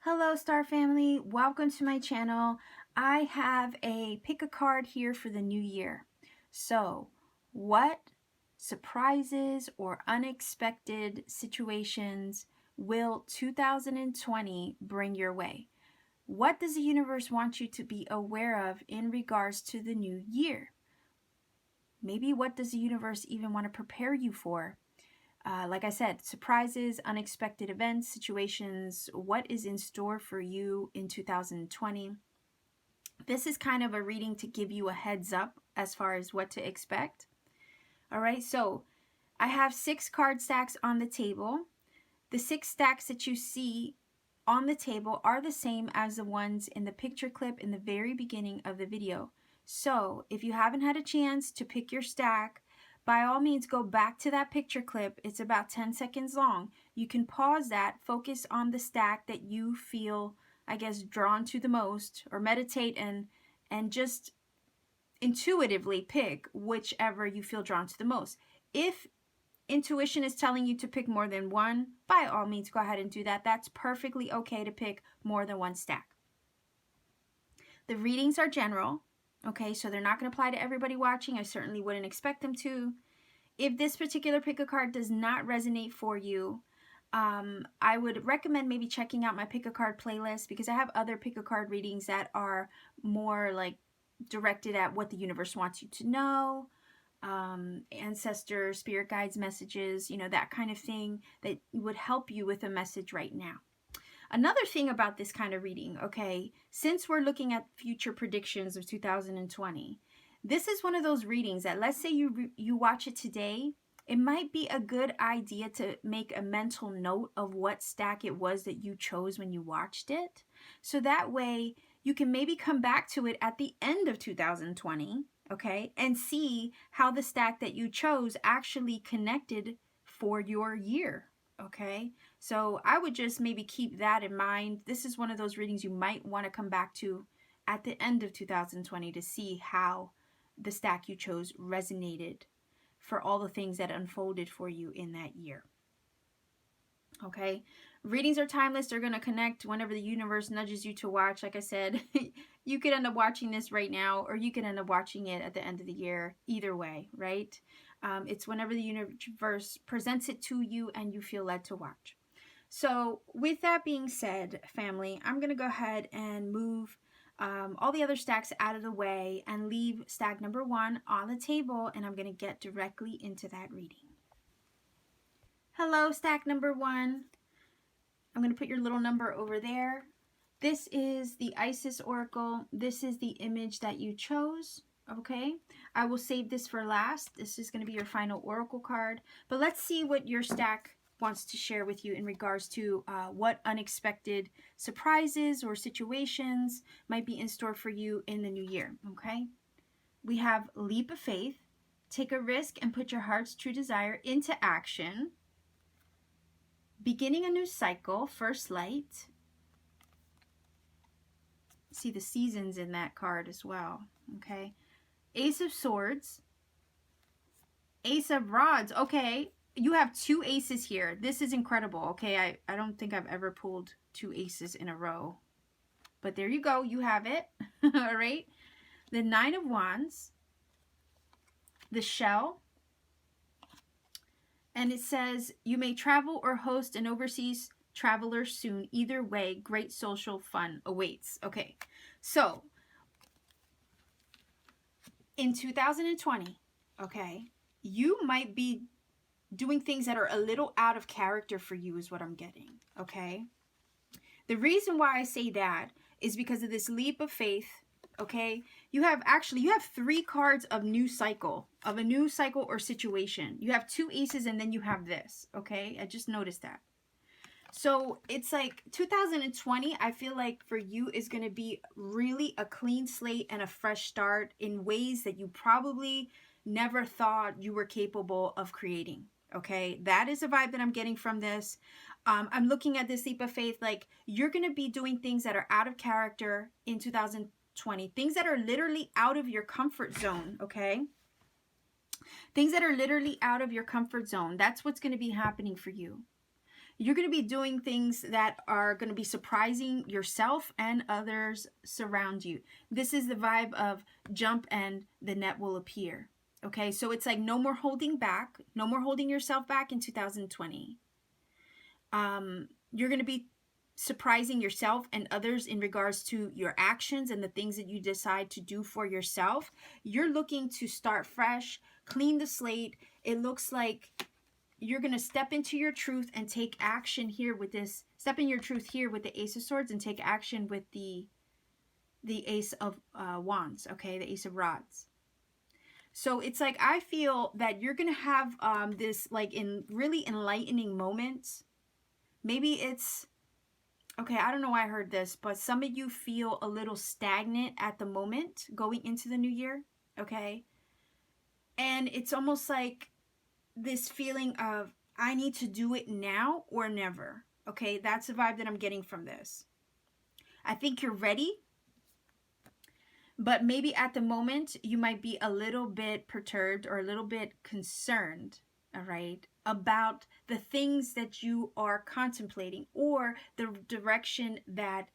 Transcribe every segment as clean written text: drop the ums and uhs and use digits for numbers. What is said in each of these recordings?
Hello Star Family, welcome to my channel. I have a pick a card here for the new year. So what surprises or unexpected situations will 2020 bring your way? What does the universe want you to be aware of in regards to the new year? Maybe what does the universe even want to prepare you for? Like I said, surprises, unexpected events, situations, what is in store for you in 2020. This is kind of a reading to give you a heads up as far as what to expect. All right, so I have 6 card stacks on the table. The 6 stacks that you see on the table are the same as the ones in the picture clip in the very beginning of the video. So if you haven't had a chance to pick your stack, by all means, go back to that picture clip. It's about 10 seconds long. You can pause that, focus on the stack that you feel, I guess, drawn to the most, or meditate and just intuitively pick whichever you feel drawn to the most. If intuition is telling you to pick more than one, by all means, go ahead and do that. That's perfectly okay to pick more than one stack. The readings are general. Okay, so they're not going to apply to everybody watching. I certainly wouldn't expect them to. If this particular pick a card does not resonate for you, I would recommend maybe checking out my pick a card playlist, because I have other pick a card readings that are more like directed at what the universe wants you to know, ancestors, spirit guides, messages, you know, that kind of thing that would help you with a message right now. Another thing about this kind of reading, okay, since we're looking at future predictions of 2020, this is one of those readings that, let's say you watch it today, it might be a good idea to make a mental note of what stack it was that you chose when you watched it. So that way you can maybe come back to it at the end of 2020, okay, and see how the stack that you chose actually connected for your year. Okay, so I would just maybe keep that in mind. This is one of those readings you might want to come back to at the end of 2020 to see how the stack you chose resonated for all the things that unfolded for you in that year. Okay, readings are timeless. They're going to connect whenever the universe nudges you to watch. Like I said, you could end up watching this right now, or you could end up watching it at the end of the year. Either way, right? It's whenever the universe presents it to you and you feel led to watch. So with that being said, family, I'm going to go ahead and move all the other stacks out of the way and leave stack number 1 on the table, and I'm going to get directly into that reading. Hello, stack number 1. I'm going to put your little number over there. This is the Isis Oracle. This is the image that you chose. Okay, I will save this for last. This is going to be your final oracle card. But let's see what your stack wants to share with you in regards to what unexpected surprises or situations might be in store for you in the new year. Okay, we have leap of faith. Take a risk and put your heart's true desire into action. Beginning a new cycle, first light. See the seasons in that card as well. Okay, Ace of Swords, Ace of Rods. Okay, you have 2 aces here. This is incredible. Okay, I don't think I've ever pulled 2 aces in a row, but there you go, you have it. All right, the 9 of Wands, the Shell, and it says you may travel or host an overseas traveler soon. Either way, great social fun awaits. Okay, so in 2020, okay, you might be doing things that are a little out of character for you is what I'm getting, okay? The reason why I say that is because of this leap of faith, okay? You have 3 cards of new cycle, of a new cycle or situation. You have 2 aces and then you have this, okay? I just noticed that. So it's like 2020, I feel like for you is going to be really a clean slate and a fresh start in ways that you probably never thought you were capable of creating. Okay, that is a vibe that I'm getting from this. I'm looking at this leap of faith like you're going to be doing things that are out of character in 2020, things that are literally out of your comfort zone. Okay, things that are literally out of your comfort zone. That's what's going to be happening for you. You're going to be doing things that are going to be surprising yourself and others surround you. This is the vibe of jump and the net will appear. Okay, so it's like no more holding back, no more holding yourself back in 2020. You're going to be surprising yourself and others in regards to your actions and the things that you decide to do for yourself. You're looking to start fresh, clean the slate. It looks like you're going to step into your truth and take action here with this. Step in your truth here with the Ace of Swords and take action with the Ace of Wands, okay? The Ace of Rods. So it's like I feel that you're going to have this like in really enlightening moments. Maybe it's, okay, I don't know why I heard this, but some of you feel a little stagnant at the moment going into the new year, okay? And it's almost like this feeling of I need to do it now or never. Okay, that's the vibe that I'm getting from this. I think you're ready, but maybe at the moment you might be a little bit perturbed or a little bit concerned, all right, about the things that you are contemplating or the direction that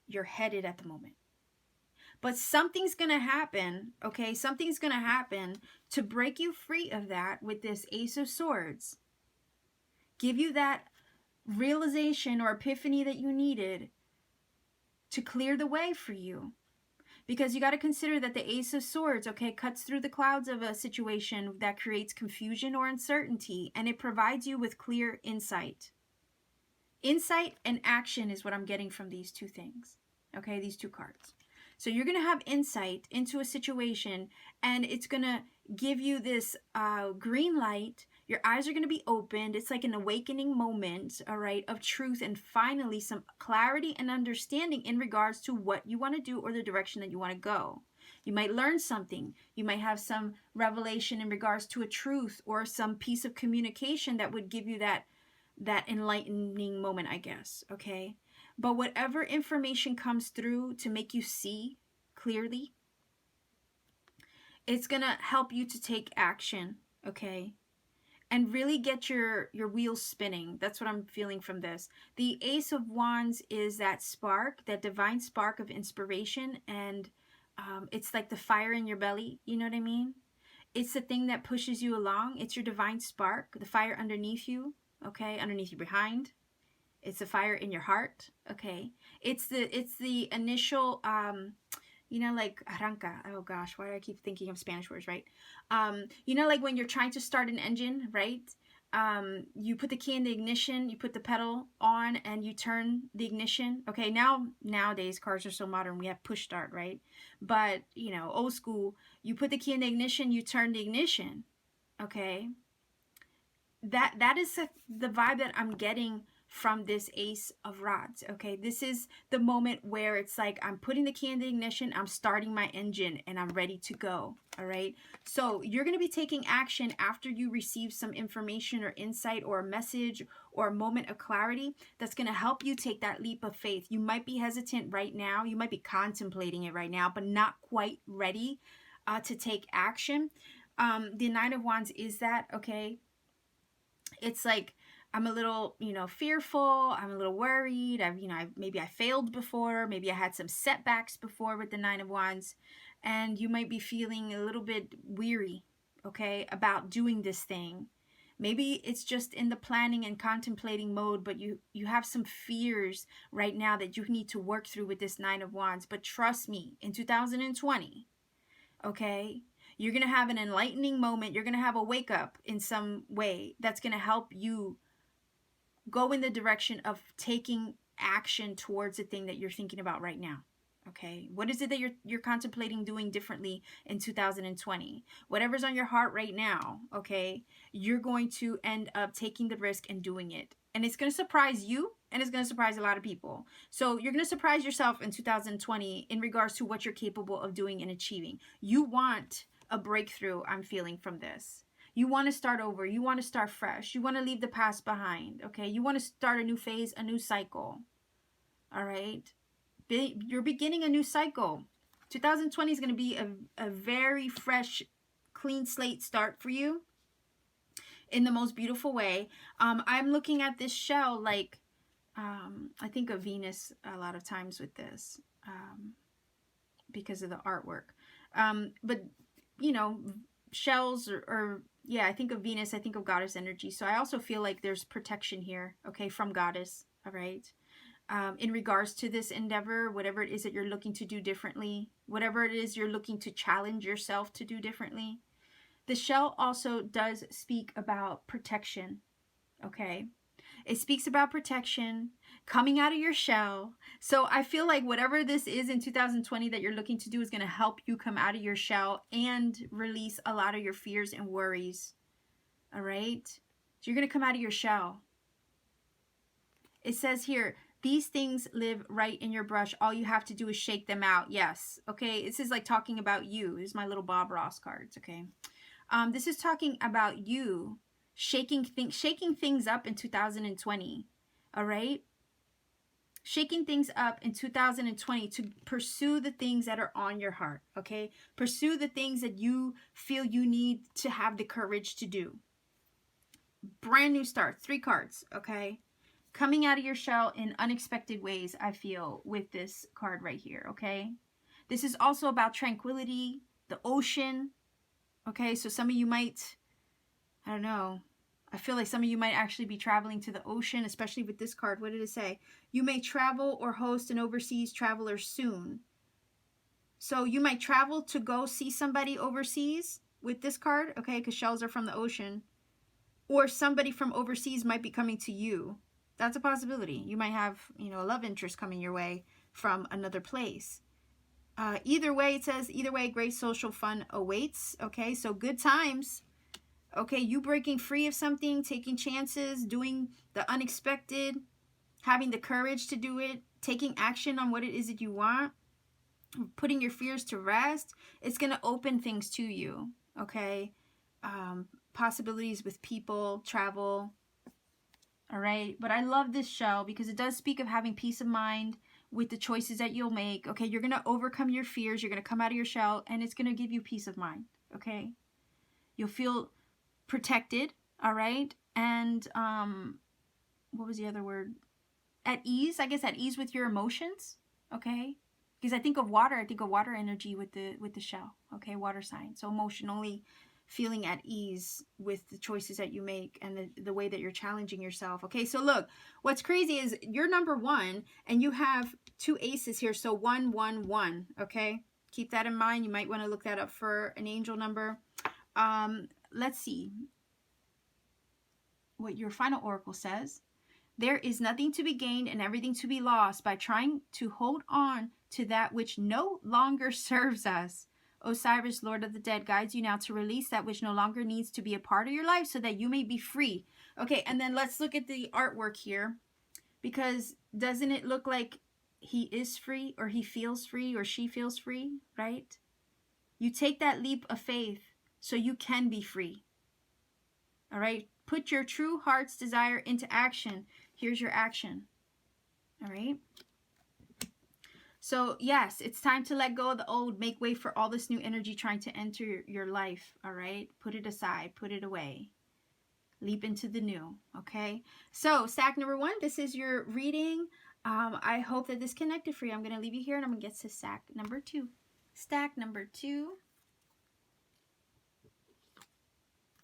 you're headed at the moment. But something's going to happen, okay? Something's going to happen to break you free of that with this Ace of Swords. Give you that realization or epiphany that you needed to clear the way for you. Because you got to consider that the Ace of Swords, okay, cuts through the clouds of a situation that creates confusion or uncertainty, and it provides you with clear insight. Insight and action is what I'm getting from these two things, okay, these two cards. So you're going to have insight into a situation, and it's going to give you this green light. Your eyes are going to be opened. It's like an awakening moment, all right, of truth and finally some clarity and understanding in regards to what you want to do or the direction that you want to go. You might learn something. You might have some revelation in regards to a truth or some piece of communication that would give you that enlightening moment, I guess, okay? But whatever information comes through to make you see clearly, it's going to help you to take action, okay? And really get your wheels spinning. That's what I'm feeling from this. The Ace of Wands is that spark, that divine spark of inspiration. And it's like the fire in your belly. You know what I mean? It's the thing that pushes you along. It's your divine spark, the fire underneath you, okay? Underneath you, behind. It's the fire in your heart, okay? It's the initial, you know, like arranca. Oh gosh, why do I keep thinking of Spanish words, right? You know, like when you're trying to start an engine, right? You put the key in the ignition, you put the pedal on, and you turn the ignition. Okay, nowadays cars are so modern, we have push start, right? But you know, old school, you put the key in the ignition, you turn the ignition. Okay, that is the vibe that I'm getting from this Ace of Rods, okay? This is the moment where it's like I'm putting the key in the ignition, I'm starting my engine, and I'm ready to go, all right? So you're going to be taking action after you receive some information or insight or a message or a moment of clarity that's going to help you take that leap of faith. You might be hesitant right now. You might be contemplating it right now, but not quite ready to take action. The Nine of Wands is that, okay? It's like, I'm a little, you know, fearful. I'm a little worried. Maybe I failed before. Maybe I had some setbacks before with the Nine of Wands. And you might be feeling a little bit weary, okay, about doing this thing. Maybe it's just in the planning and contemplating mode, but you have some fears right now that you need to work through with this Nine of Wands. But trust me, in 2020, okay, you're going to have an enlightening moment. You're going to have a wake up in some way that's going to help you go in the direction of taking action towards the thing that you're thinking about right now. Okay, what is it that you're contemplating doing differently in 2020? Whatever's on your heart right now, okay, you're going to end up taking the risk and doing it. And it's going to surprise you, and it's going to surprise a lot of people. So you're going to surprise yourself in 2020 in regards to what you're capable of doing and achieving. You want a breakthrough, I'm feeling from this. You want to start over. You want to start fresh. You want to leave the past behind, okay? You want to start a new phase, a new cycle, all right? You're beginning a new cycle. 2020 is going to be a very fresh, clean slate start for you. in the most beautiful way. I'm looking at this shell like, I think of Venus a lot of times with this, because of the artwork. But, you know, shells or yeah, I think of Venus, I think of goddess energy. So I also feel like there's protection here, okay, from goddess, all right? In regards to this endeavor, whatever it is that you're looking to do differently, whatever it is you're looking to challenge yourself to do differently. The shell also does speak about protection, okay? It speaks about protection, coming out of your shell. So I feel like whatever this is in 2020 that you're looking to do is going to help you come out of your shell and release a lot of your fears and worries. All right? So you're going to come out of your shell. It says here, these things live right in your brush. All you have to do is shake them out. Yes. Okay. This is like talking about you. This is my little Bob Ross cards. Okay. This is talking about you shaking things up in 2020. All right. Shaking things up in 2020 to pursue the things that are on your heart. Okay. Pursue the things that you feel you need to have the courage to do. Brand new start. 3 cards. Okay. Coming out of your shell in unexpected ways, I feel, with this card right here, okay? This is also about tranquility, the ocean, okay? So some of you might, I don't know, I feel like some of you might actually be traveling to the ocean, especially with this card. What did it say? You may travel or host an overseas traveler soon. So you might travel to go see somebody overseas with this card, okay? Because shells are from the ocean. Or somebody from overseas might be coming to you. That's a possibility. You might have, you know, a love interest coming your way from another place. Either way, it says, either way, great social fun awaits. Okay, so good times. Okay, you breaking free of something, taking chances, doing the unexpected, having the courage to do it, taking action on what it is that you want, putting your fears to rest. It's going to open things to you. Okay, possibilities with people, travel. All right, but I love this shell because it does speak of having peace of mind with the choices that you'll make. Okay, you're going to overcome your fears. You're going to come out of your shell, and it's going to give you peace of mind. Okay, you'll feel protected. All right, and what was the other word? At ease. I guess at ease with your emotions. Okay, because I think of water. I think of water energy with the shell. Okay, water sign. So emotionally feeling at ease with the choices that you make and the way that you're challenging yourself. Okay, so look, what's crazy is you're number 1 and you have 2 aces here. So 1, 1, 1. Okay, keep that in mind. You might want to look that up for an angel number. Let's see what your final oracle says. There is nothing to be gained and everything to be lost by trying to hold on to that which no longer serves us. Osiris, Lord of the Dead, guides you now to release that which no longer needs to be a part of your life so that you may be free. Okay, and then let's look at the artwork here, because doesn't it look like he is free, or he feels free, or she feels free, right? You take that leap of faith so you can be free. All right, put your true heart's desire into action. Here's your action. All right. So yes, it's time to let go of the old, make way for all this new energy trying to enter your life, all right? Put it aside, put it away. Leap into the new, okay? So stack number 1, this is your reading. I hope that this connected for you. I'm going to leave you here and I'm going to get to stack number 2. Stack number 2.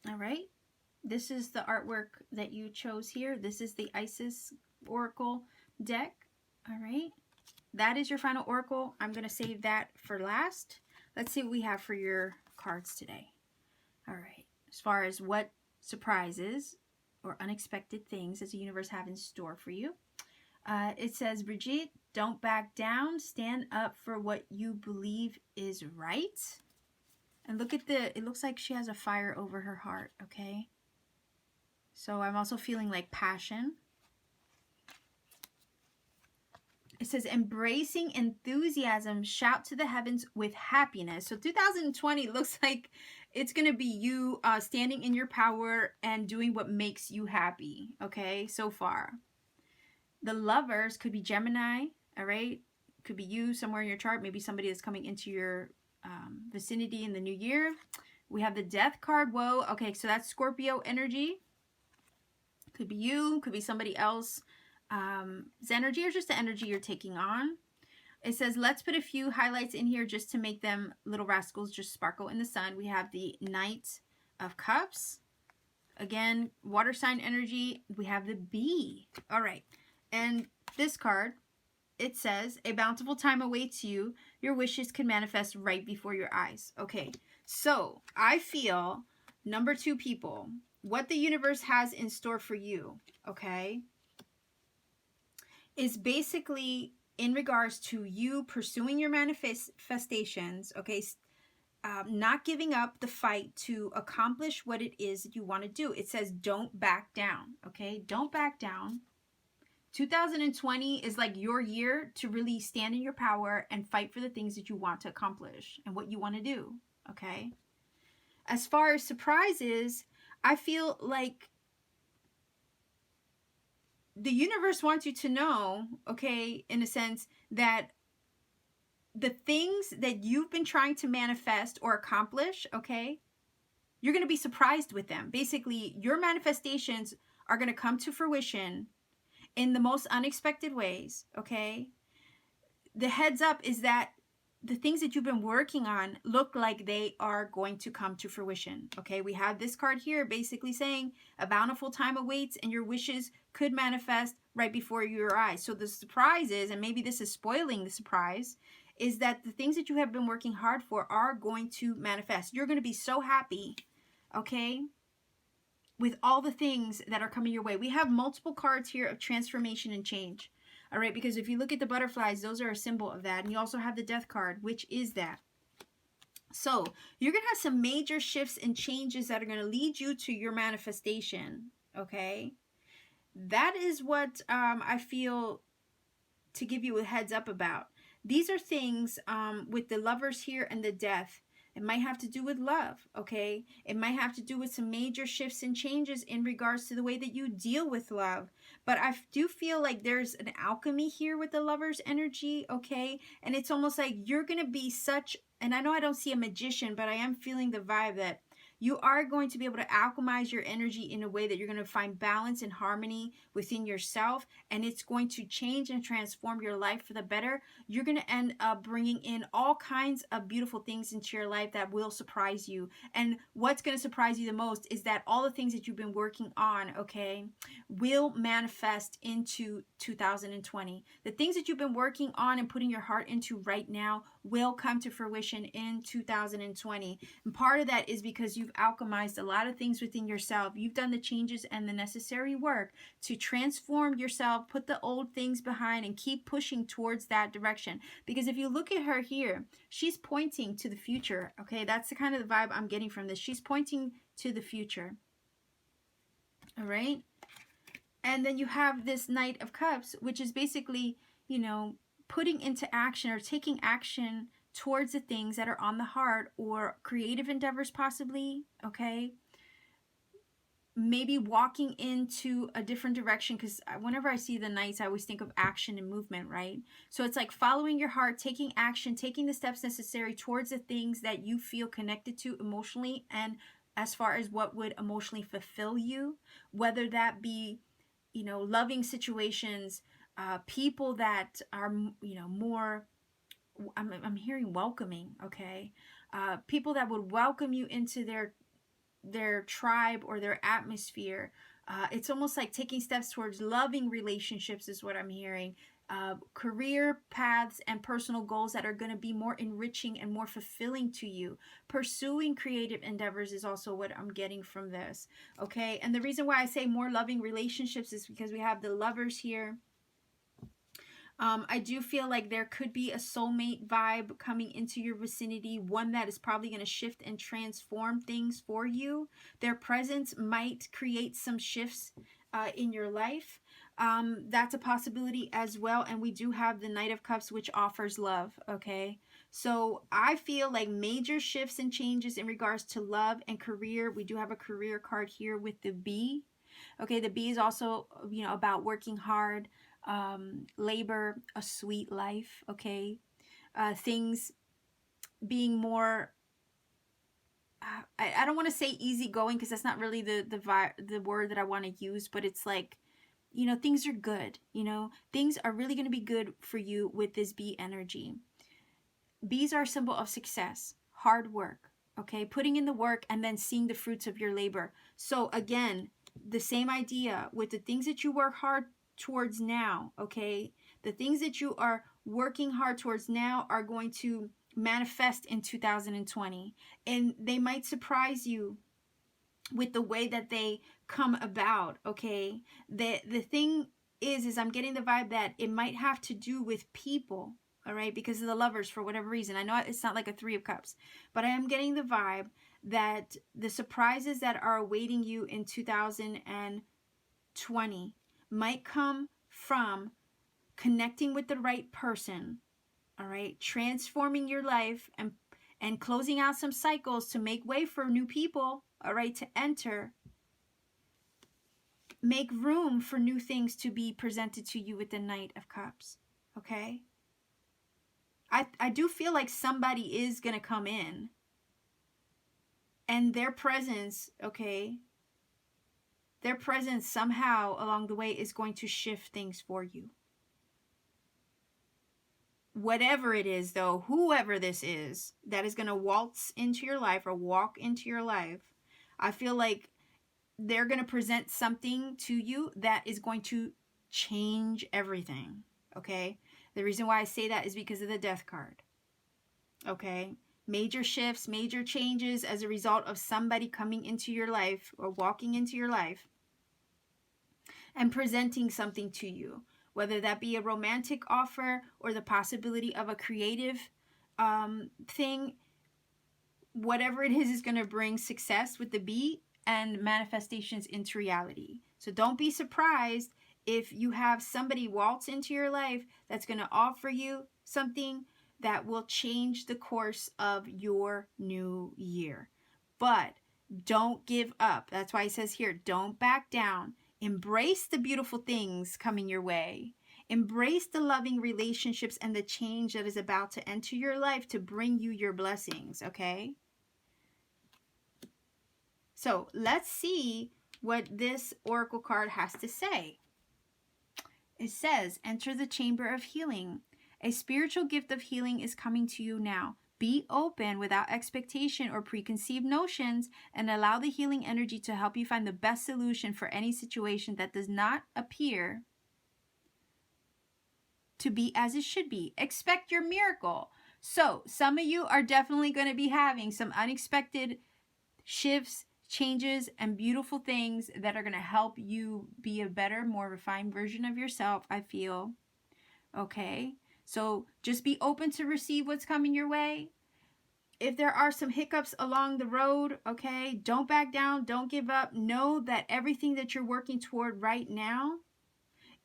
All right. This is the artwork that you chose here. This is the Isis Oracle deck, all right? That is your final oracle. I'm going to save that for last. Let's see what we have for your cards today. All right. As far as what surprises or unexpected things does the universe have in store for you? It says, Brigitte, don't back down. Stand up for what you believe is right. And look at it looks like she has a fire over her heart, okay? So I'm also feeling like passion. It says, embracing enthusiasm, shout to the heavens with happiness. So 2020 looks like it's going to be you standing in your power and doing what makes you happy, okay, so far. The lovers could be Gemini, all right? Could be you somewhere in your chart. Maybe somebody that's coming into your vicinity in the new year. We have the Death card. Whoa. Okay, so that's Scorpio energy. Could be you, could be somebody else's energy, or just the energy you're taking on. It says, let's put a few highlights in here just to make them little rascals just sparkle in the sun. We have the Knight of Cups. Again, water sign energy. We have the Bee. All right. And this card, it says, a bountiful time awaits you. Your wishes can manifest right before your eyes. Okay. So I feel, number 2 people, what the universe has in store for you, okay, is basically in regards to you pursuing your manifestations, okay, not giving up the fight to accomplish what it is that you want to do. It says don't back down, okay? Don't back down. 2020 is like your year to really stand in your power and fight for the things that you want to accomplish and what you want to do, okay? As far as surprises, I feel like the universe wants you to know, okay, in a sense, that the things that you've been trying to manifest or accomplish, okay, you're going to be surprised with them. Basically, your manifestations are going to come to fruition in the most unexpected ways, okay? The heads up is that the things that you've been working on look like they are going to come to fruition, okay? We have this card here basically saying a bountiful time awaits and your wishes could manifest right before your eyes. So the surprise is, and maybe this is spoiling the surprise, is that the things that you have been working hard for are going to manifest. You're going to be so happy, okay, with all the things that are coming your way. We have multiple cards here of transformation and change. All right, because if you look at the butterflies, those are a symbol of that. And you also have the Death card, which is that. So you're going to have some major shifts and changes that are going to lead you to your manifestation, okay? That is what I feel to give you a heads up about. These are things with the Lovers here and the Death. It might have to do with love, okay? It might have to do with some major shifts and changes in regards to the way that you deal with love. But I do feel like there's an alchemy here with the Lover's energy, okay? And it's almost like you're going to be such, and I know I don't see a magician, but I am feeling the vibe that you are going to be able to alchemize your energy in a way that you're going to find balance and harmony within yourself, and it's going to change and transform your life for the better. You're going to end up bringing in all kinds of beautiful things into your life that will surprise you. And what's going to surprise you the most is that all the things that you've been working on, okay, will manifest into 2020. The things that you've been working on and putting your heart into right now will come to fruition in 2020. And part of that is because you've alchemized a lot of things within yourself. You've done the changes and the necessary work to transform yourself, put the old things behind, and keep pushing towards that direction. Because if you look at her here, she's pointing to the future, okay? That's the kind of the vibe I'm getting from this. She's pointing to the future, all right? And then you have this Knight of Cups, which is basically, you know, putting into action or taking action towards the things that are on the heart, or creative endeavors possibly, okay? Maybe walking into a different direction, because whenever I see the Knights, I always think of action and movement, right? So it's like following your heart, taking action, taking the steps necessary towards the things that you feel connected to emotionally, and as far as what would emotionally fulfill you, whether that be, you know, loving situations, people that are, you know, more, I'm hearing welcoming, okay? People that would welcome you into their tribe or their atmosphere. It's almost like taking steps towards loving relationships is what I'm hearing. Career paths and personal goals that are going to be more enriching and more fulfilling to you. Pursuing creative endeavors is also what I'm getting from this, okay? And the reason why I say more loving relationships is because we have the Lovers here. I do feel like there could be a soulmate vibe coming into your vicinity, one that is probably going to shift and transform things for you. Their presence might create some shifts in your life. That's a possibility as well. And we do have the Knight of Cups, which offers love, okay? So I feel like major shifts and changes in regards to love and career. We do have a career card here with the Bee. Okay, the Bee is also, you know, about working hard, labor, a sweet life, okay? Things being more, I don't want to say easygoing, because that's not really the word that I want to use, but it's like, you know, things are good. You know, things are really going to be good for you with this bee energy. Bees are a symbol of success, hard work, okay? Putting in the work and then seeing the fruits of your labor. So again, the same idea with the things that you work hard towards now, okay? The things that you are working hard towards now are going to manifest in 2020. And they might surprise you with the way that they come about, okay? The thing is I'm getting the vibe that it might have to do with people, all right? Because of the Lovers, for whatever reason. I know it's not like a Three of Cups, but I am getting the vibe that the surprises that are awaiting you in 2020 might come from connecting with the right person, all right? Transforming your life and closing out some cycles to make way for new people, all right, to enter. Make room for new things to be presented to you with the Knight of Cups, okay? I do feel like somebody is going to come in, and their presence, okay, their presence somehow along the way is going to shift things for you. Whatever it is, though, whoever this is that is going to waltz into your life or walk into your life, I feel like they're going to present something to you that is going to change everything, okay? The reason why I say that is because of the Death card, okay? Major shifts, major changes as a result of somebody coming into your life or walking into your life and presenting something to you, whether that be a romantic offer or the possibility of a creative thing. Whatever it is going to bring success with the bee and manifestations into reality. So don't be surprised if you have somebody waltz into your life that's going to offer you something that will change the course of your new year. But don't give up. That's why it says here, don't back down. Embrace the beautiful things coming your way. Embrace the loving relationships and the change that is about to enter your life to bring you your blessings, okay? So let's see what this oracle card has to say. It says, enter the chamber of healing. A spiritual gift of healing is coming to you now. Be open without expectation or preconceived notions and allow the healing energy to help you find the best solution for any situation that does not appear to be as it should be. Expect your miracle. So some of you are definitely going to be having some unexpected shifts, changes, and beautiful things that are going to help you be a better, more refined version of yourself, I feel. Okay? So just be open to receive what's coming your way. If there are some hiccups along the road, okay, don't back down, don't give up. Know that everything that you're working toward right now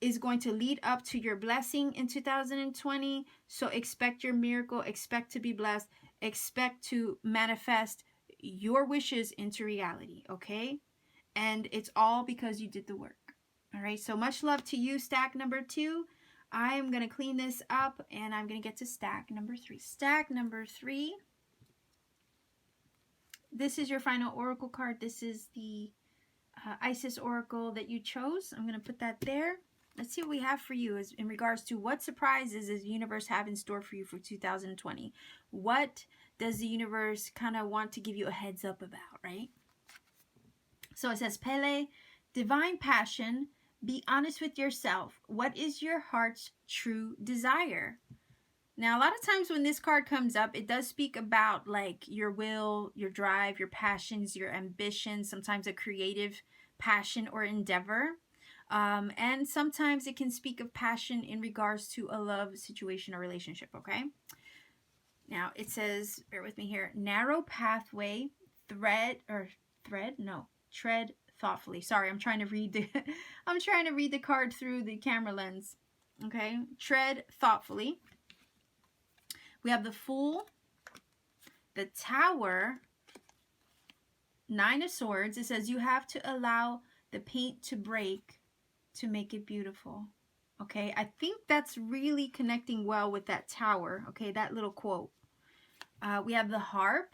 is going to lead up to your blessing in 2020. So expect your miracle, expect to be blessed, expect to manifest your wishes into reality, okay? And it's all because you did the work. All right, so much love to you, stack number 2. I am going to clean this up and I'm going to get to stack number 3. Stack number 3. This is your final oracle card. This is the Isis oracle that you chose. I'm going to put that there. Let's see what we have for you as in regards to what surprises does the universe have in store for you for 2020. What does the universe kind of want to give you a heads up about, right? So it says, Pele, divine passion, be honest with yourself. What is your heart's true desire? Now, a lot of times when this card comes up, it does speak about like your will, your drive, your passions, your ambitions, sometimes a creative passion or endeavor. And sometimes it can speak of passion in regards to a love situation or relationship, okay? Now, it says, bear with me here, narrow pathway, tread thoughtfully. Sorry, I'm trying to read the card through the camera lens. Okay? Tread thoughtfully. We have the Fool, the Tower, 9 of Swords. It says you have to allow the paint to break to make it beautiful. Okay? I think that's really connecting well with that Tower. Okay? That little quote. We have the Harp,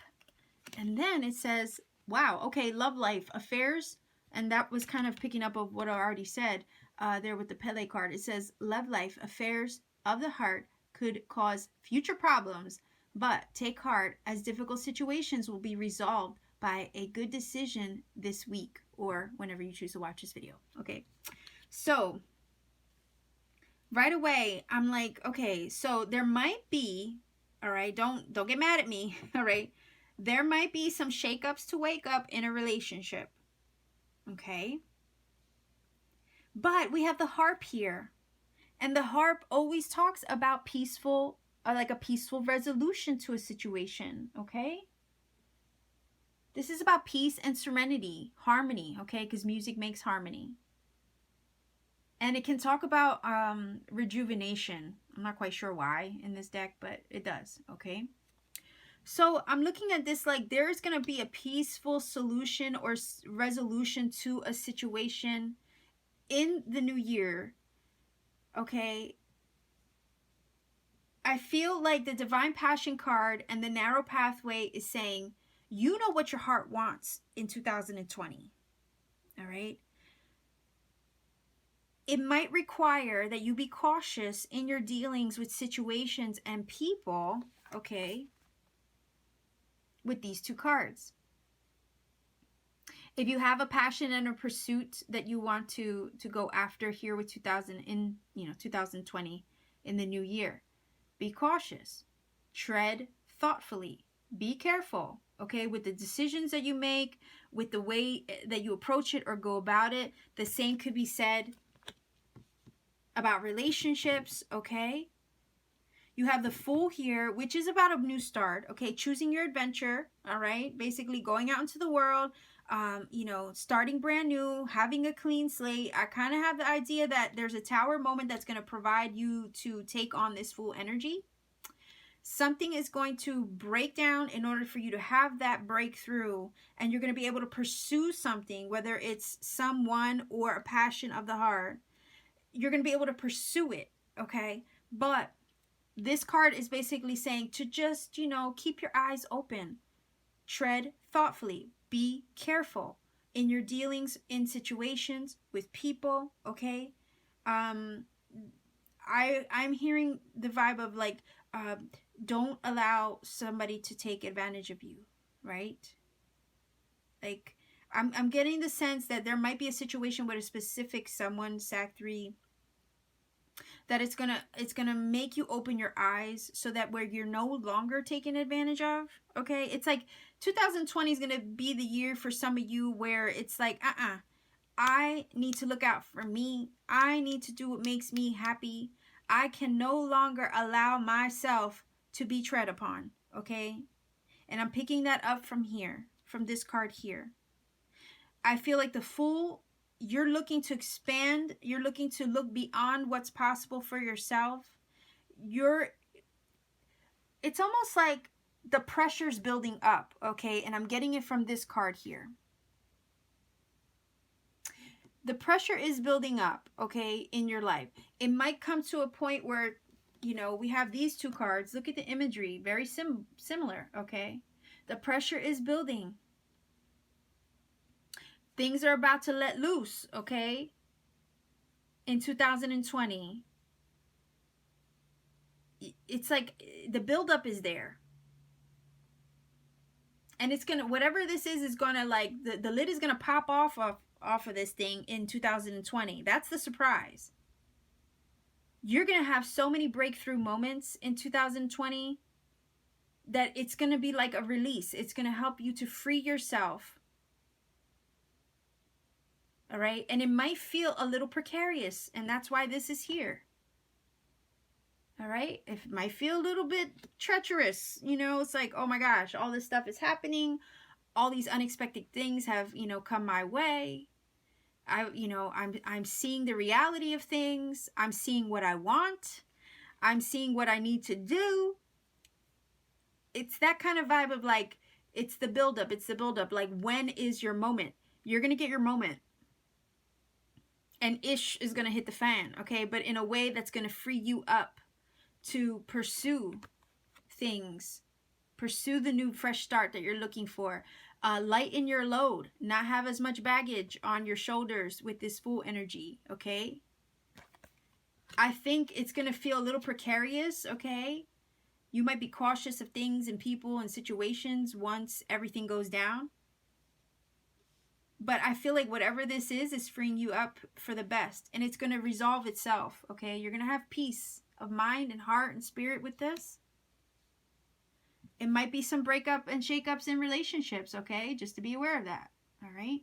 And then it says, wow, okay, love life, affairs. And that was kind of picking up of what I already said there with the Pele card. It says, love life, affairs of the heart could cause future problems, but take heart as difficult situations will be resolved by a good decision this week or whenever you choose to watch this video. Okay, so right away I'm like, okay, so there might be, all right, don't get mad at me, all right, there might be some shakeups to wake up in a relationship, okay, but we have the harp here, and the harp always talks about peaceful, like a peaceful resolution to a situation, okay. This is about peace and serenity, harmony, okay, because music makes harmony. And it can talk about rejuvenation. I'm not quite sure why in this deck, but it does, okay? So I'm looking at this like there's going to be a peaceful solution or resolution to a situation in the new year, okay? I feel like the Divine Passion card and the Narrow Pathway is saying, you know what your heart wants in 2020, all right? It might require that you be cautious in your dealings with situations and people, okay, with these two cards. If you have a passion and a pursuit that you want to go after here with 2020 in the new year, be cautious, tread thoughtfully, be careful, okay, with the decisions that you make, with the way that you approach it or go about it. The same could be said about relationships, okay? You have the Fool here, which is about a new start, okay? Choosing your adventure, all right? Basically going out into the world, you know, starting brand new, having a clean slate. I kind of have the idea that there's a Tower moment that's going to provide you to take on this Fool energy. Something is going to break down in order for you to have that breakthrough, and you're going to be able to pursue something, whether it's someone or a passion of the heart. You're going to be able to pursue it, okay? But this card is basically saying to just, you know, keep your eyes open. Tread thoughtfully. Be careful in your dealings in situations with people, okay? I'm hearing the vibe of like, don't allow somebody to take advantage of you, right? Like, I'm getting the sense that there might be a situation with a specific someone, Sac 3, that it's gonna make you open your eyes so that where you're no longer taken advantage of, okay? It's like 2020 is gonna be the year for some of you where it's like, I need to look out for me. I need to do what makes me happy. I can no longer allow myself to be tread upon, okay? And I'm picking that up from here, from this card here. I feel like the Fool, you're looking to expand. You're looking to look beyond what's possible for yourself. It's almost like the pressure's building up, okay? And I'm getting it from this card here. The pressure is building up, okay, in your life. It might come to a point where, you know, we have these two cards. Look at the imagery, very similar, okay? The pressure is building. Things are about to let loose, okay? In 2020. It's like the buildup is there. And it's gonna, whatever this is gonna like, the lid is gonna pop off of this thing in 2020. That's the surprise. You're gonna have so many breakthrough moments in 2020 that it's gonna be like a release. It's gonna help you to free yourself. All right, and it might feel a little precarious, and that's why this is here. All right, it might feel a little bit treacherous, you know, it's like, oh my gosh, all this stuff is happening, all these unexpected things have, you know, come my way. I'm seeing the reality of things. I'm seeing what I want. I'm seeing what I need to do. It's that kind of vibe of like, it's the buildup. It's the buildup. Like, when is your moment? You're going to get your moment. And ish is going to hit the fan, okay? But in a way that's going to free you up to pursue things, Pursue the new fresh start that you're looking for. Lighten your load, not have as much baggage on your shoulders with this Fool energy, okay? I think it's going to feel a little precarious, okay? You might be cautious of things and people and situations once everything goes down. But I feel like whatever this is freeing you up for the best. And it's going to resolve itself, okay? You're going to have peace of mind and heart and spirit with this. It might be some breakup and shakeups in relationships, okay? Just to be aware of that, all right?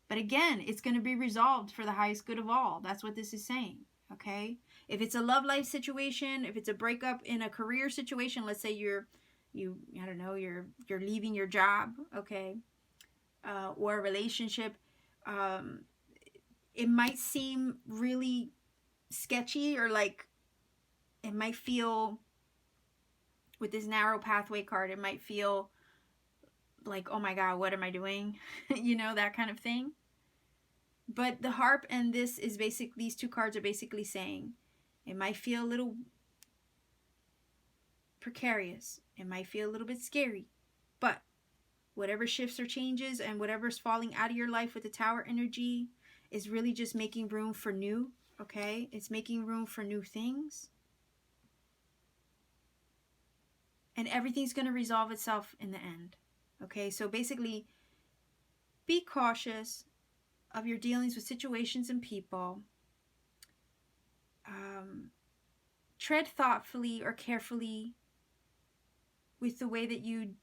But again, it's going to be resolved for the highest good of all. That's what this is saying, okay? If it's a love life situation, if it's a breakup in a career situation, let's say you're leaving your job, okay? Or a relationship, it might seem really sketchy, or like it might feel, with this narrow pathway card, it might feel like, oh my God, what am I doing? You know, that kind of thing. But the harp and this is basically, these two cards are basically saying, it might feel a little precarious. It might feel a little bit scary. But whatever shifts or changes and whatever's falling out of your life with the Tower energy is really just making room for new, okay? It's making room for new things. And everything's going to resolve itself in the end. Okay, so basically, be cautious of your dealings with situations and people. Tread thoughtfully or carefully with the way that you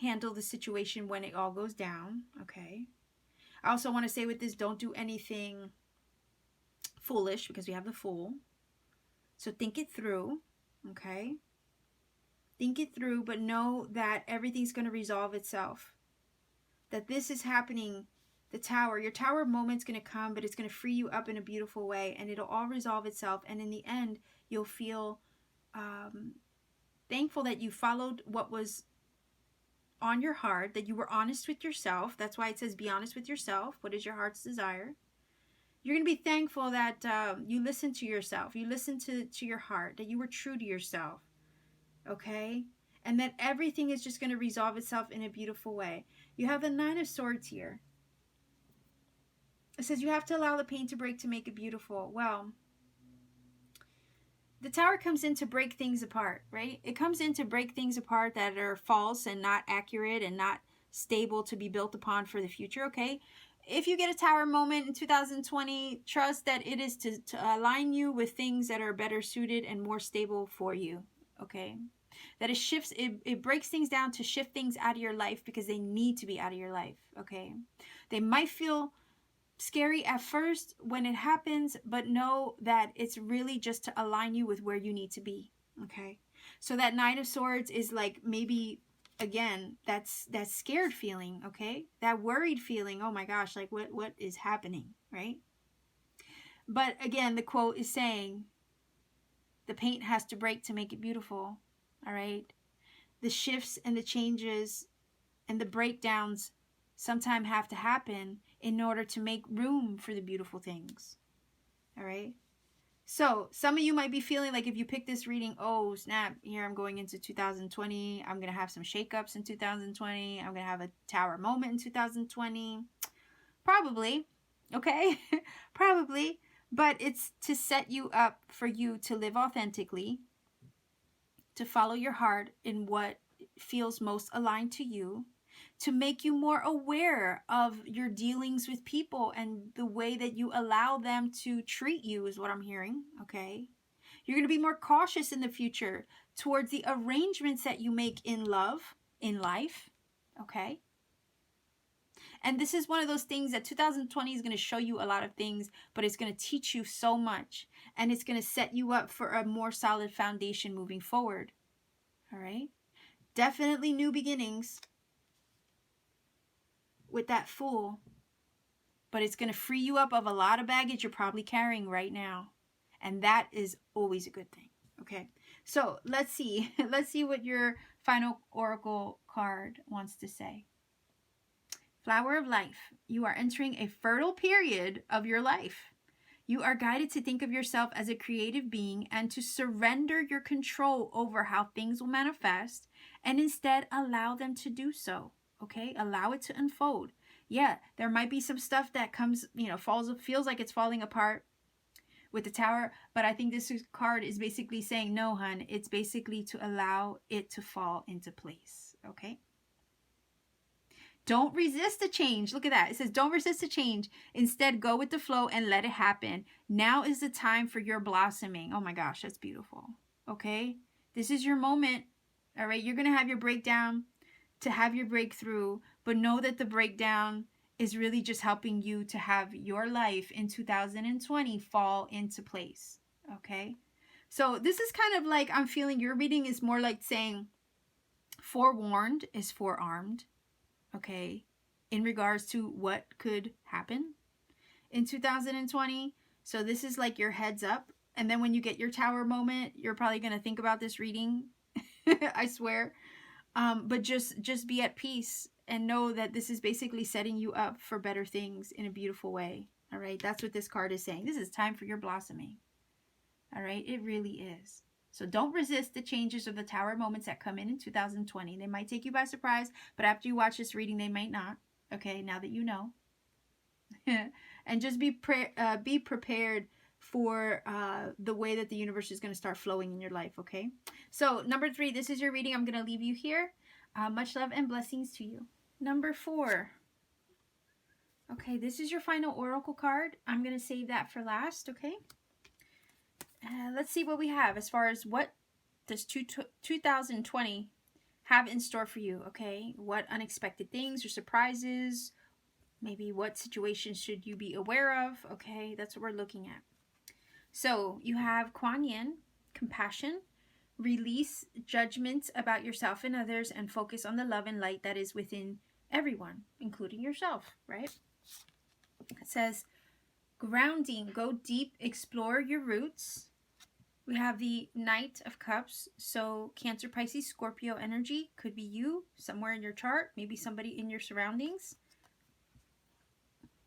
handle the situation when it all goes down. Okay. I also want to say with this, don't do anything foolish, because we have the Fool. So think it through. Okay. Think it through, but know that everything's going to resolve itself. That this is happening, the Tower, your Tower moment's going to come, but it's going to free you up in a beautiful way, and it'll all resolve itself. And in the end, you'll feel thankful that you followed what was on your heart, that you were honest with yourself. That's why it says be honest with yourself. What is your heart's desire? You're going to be thankful that you listened to yourself. You listened to your heart, that you were true to yourself. Okay? And that everything is just going to resolve itself in a beautiful way. You have the Nine of Swords here. It says you have to allow the pain to break to make it beautiful. Well, the Tower comes in to break things apart, right? It comes in to break things apart that are false and not accurate and not stable to be built upon for the future, okay? If you get a Tower moment in 2020, trust that it is to align you with things that are better suited and more stable for you, okay? That it shifts, it breaks things down to shift things out of your life because they need to be out of your life, okay? They might feel scary at first when it happens, but know that it's really just to align you with where you need to be, okay? So that Nine of Swords is like, maybe, again, that's that scared feeling, okay? That worried feeling, oh my gosh, like what is happening, right? But again, the quote is saying, the paint has to break to make it beautiful, all right? The shifts and the changes and the breakdowns sometimes have to happen in order to make room for the beautiful things, all right? So some of you might be feeling like, if you pick this reading, oh snap, here I'm going into 2020, I'm going to have some shakeups in 2020, I'm going to have a Tower moment in 2020. Probably, okay? Probably, but it's to set you up for you to live authentically, to follow your heart in what feels most aligned to you, to make you more aware of your dealings with people and the way that you allow them to treat you, is what I'm hearing, okay? You're going to be more cautious in the future towards the arrangements that you make in love, in life, okay? And this is one of those things that 2020 is going to show you a lot of things, but it's going to teach you so much, and it's going to set you up for a more solid foundation moving forward, all right? Definitely new beginnings with that Fool, but it's going to free you up of a lot of baggage you're probably carrying right now, and that is always a good thing, okay? So let's see what your final oracle card wants to say. Flower of Life. You are entering a fertile period of your life. You are guided to think of yourself as a creative being and to surrender your control over how things will manifest and instead allow them to do so. Okay? Allow it to unfold. Yeah, there might be some stuff that comes, feels like it's falling apart with the Tower, but I think this card is basically saying, no, hun, it's basically to allow it to fall into place. Okay? Don't resist the change. Look at that. It says, don't resist the change. Instead, go with the flow and let it happen. Now is the time for your blossoming. Oh my gosh, that's beautiful. Okay? This is your moment. All right? You're going to have your breakdown to have your breakthrough, but know that the breakdown is really just helping you to have your life in 2020 fall into place. Okay? So this is kind of like, I'm feeling your reading is more like saying, forewarned is forearmed. Okay, in regards to what could happen in 2020. So this is like your heads up. And then when you get your Tower moment, you're probably going to think about this reading. I swear. But just be at peace and know that this is basically setting you up for better things in a beautiful way. All right, that's what this card is saying. This is time for your blossoming. All right, it really is. So don't resist the changes of the Tower moments that come in 2020. They might take you by surprise, but after you watch this reading, they might not. Okay, now that you know. And just be prepared for the way that the universe is going to start flowing in your life, okay? So, number 3, this is your reading. I'm going to leave you here. Much love and blessings to you. Number 4. Okay, this is your final oracle card. I'm going to save that for last, okay? Let's see what we have as far as what does 2020 have in store for you, okay? What unexpected things or surprises, maybe what situations should you be aware of, okay? That's what we're looking at. So you have Kuan Yin, compassion, release judgments about yourself and others, and focus on the love and light that is within everyone, including yourself, right? It says, grounding, go deep, explore your roots. We have the Knight of Cups, so Cancer, Pisces, Scorpio energy. Could be you, somewhere in your chart, maybe somebody in your surroundings.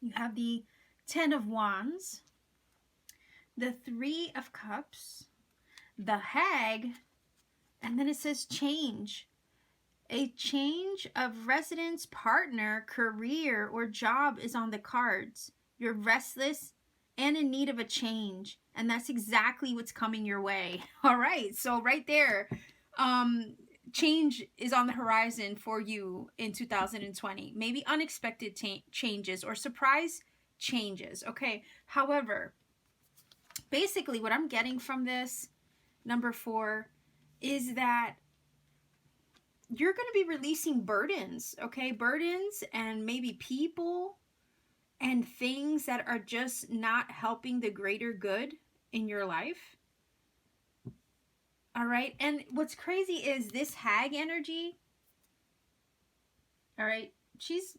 You have the 10 of Wands, the 3 of Cups, the Hag, and then it says change. A change of residence, partner, career, or job is on the cards. You're restless and in need of a change. And that's exactly what's coming your way. All right. So right there, change is on the horizon for you in 2020. Maybe unexpected changes or surprise changes. Okay. However, basically what I'm getting from this, number 4, is that you're going to be releasing burdens. Okay. Burdens and maybe people and things that are just not helping the greater good in your life. All right. And what's crazy is this Hag energy. All right. She's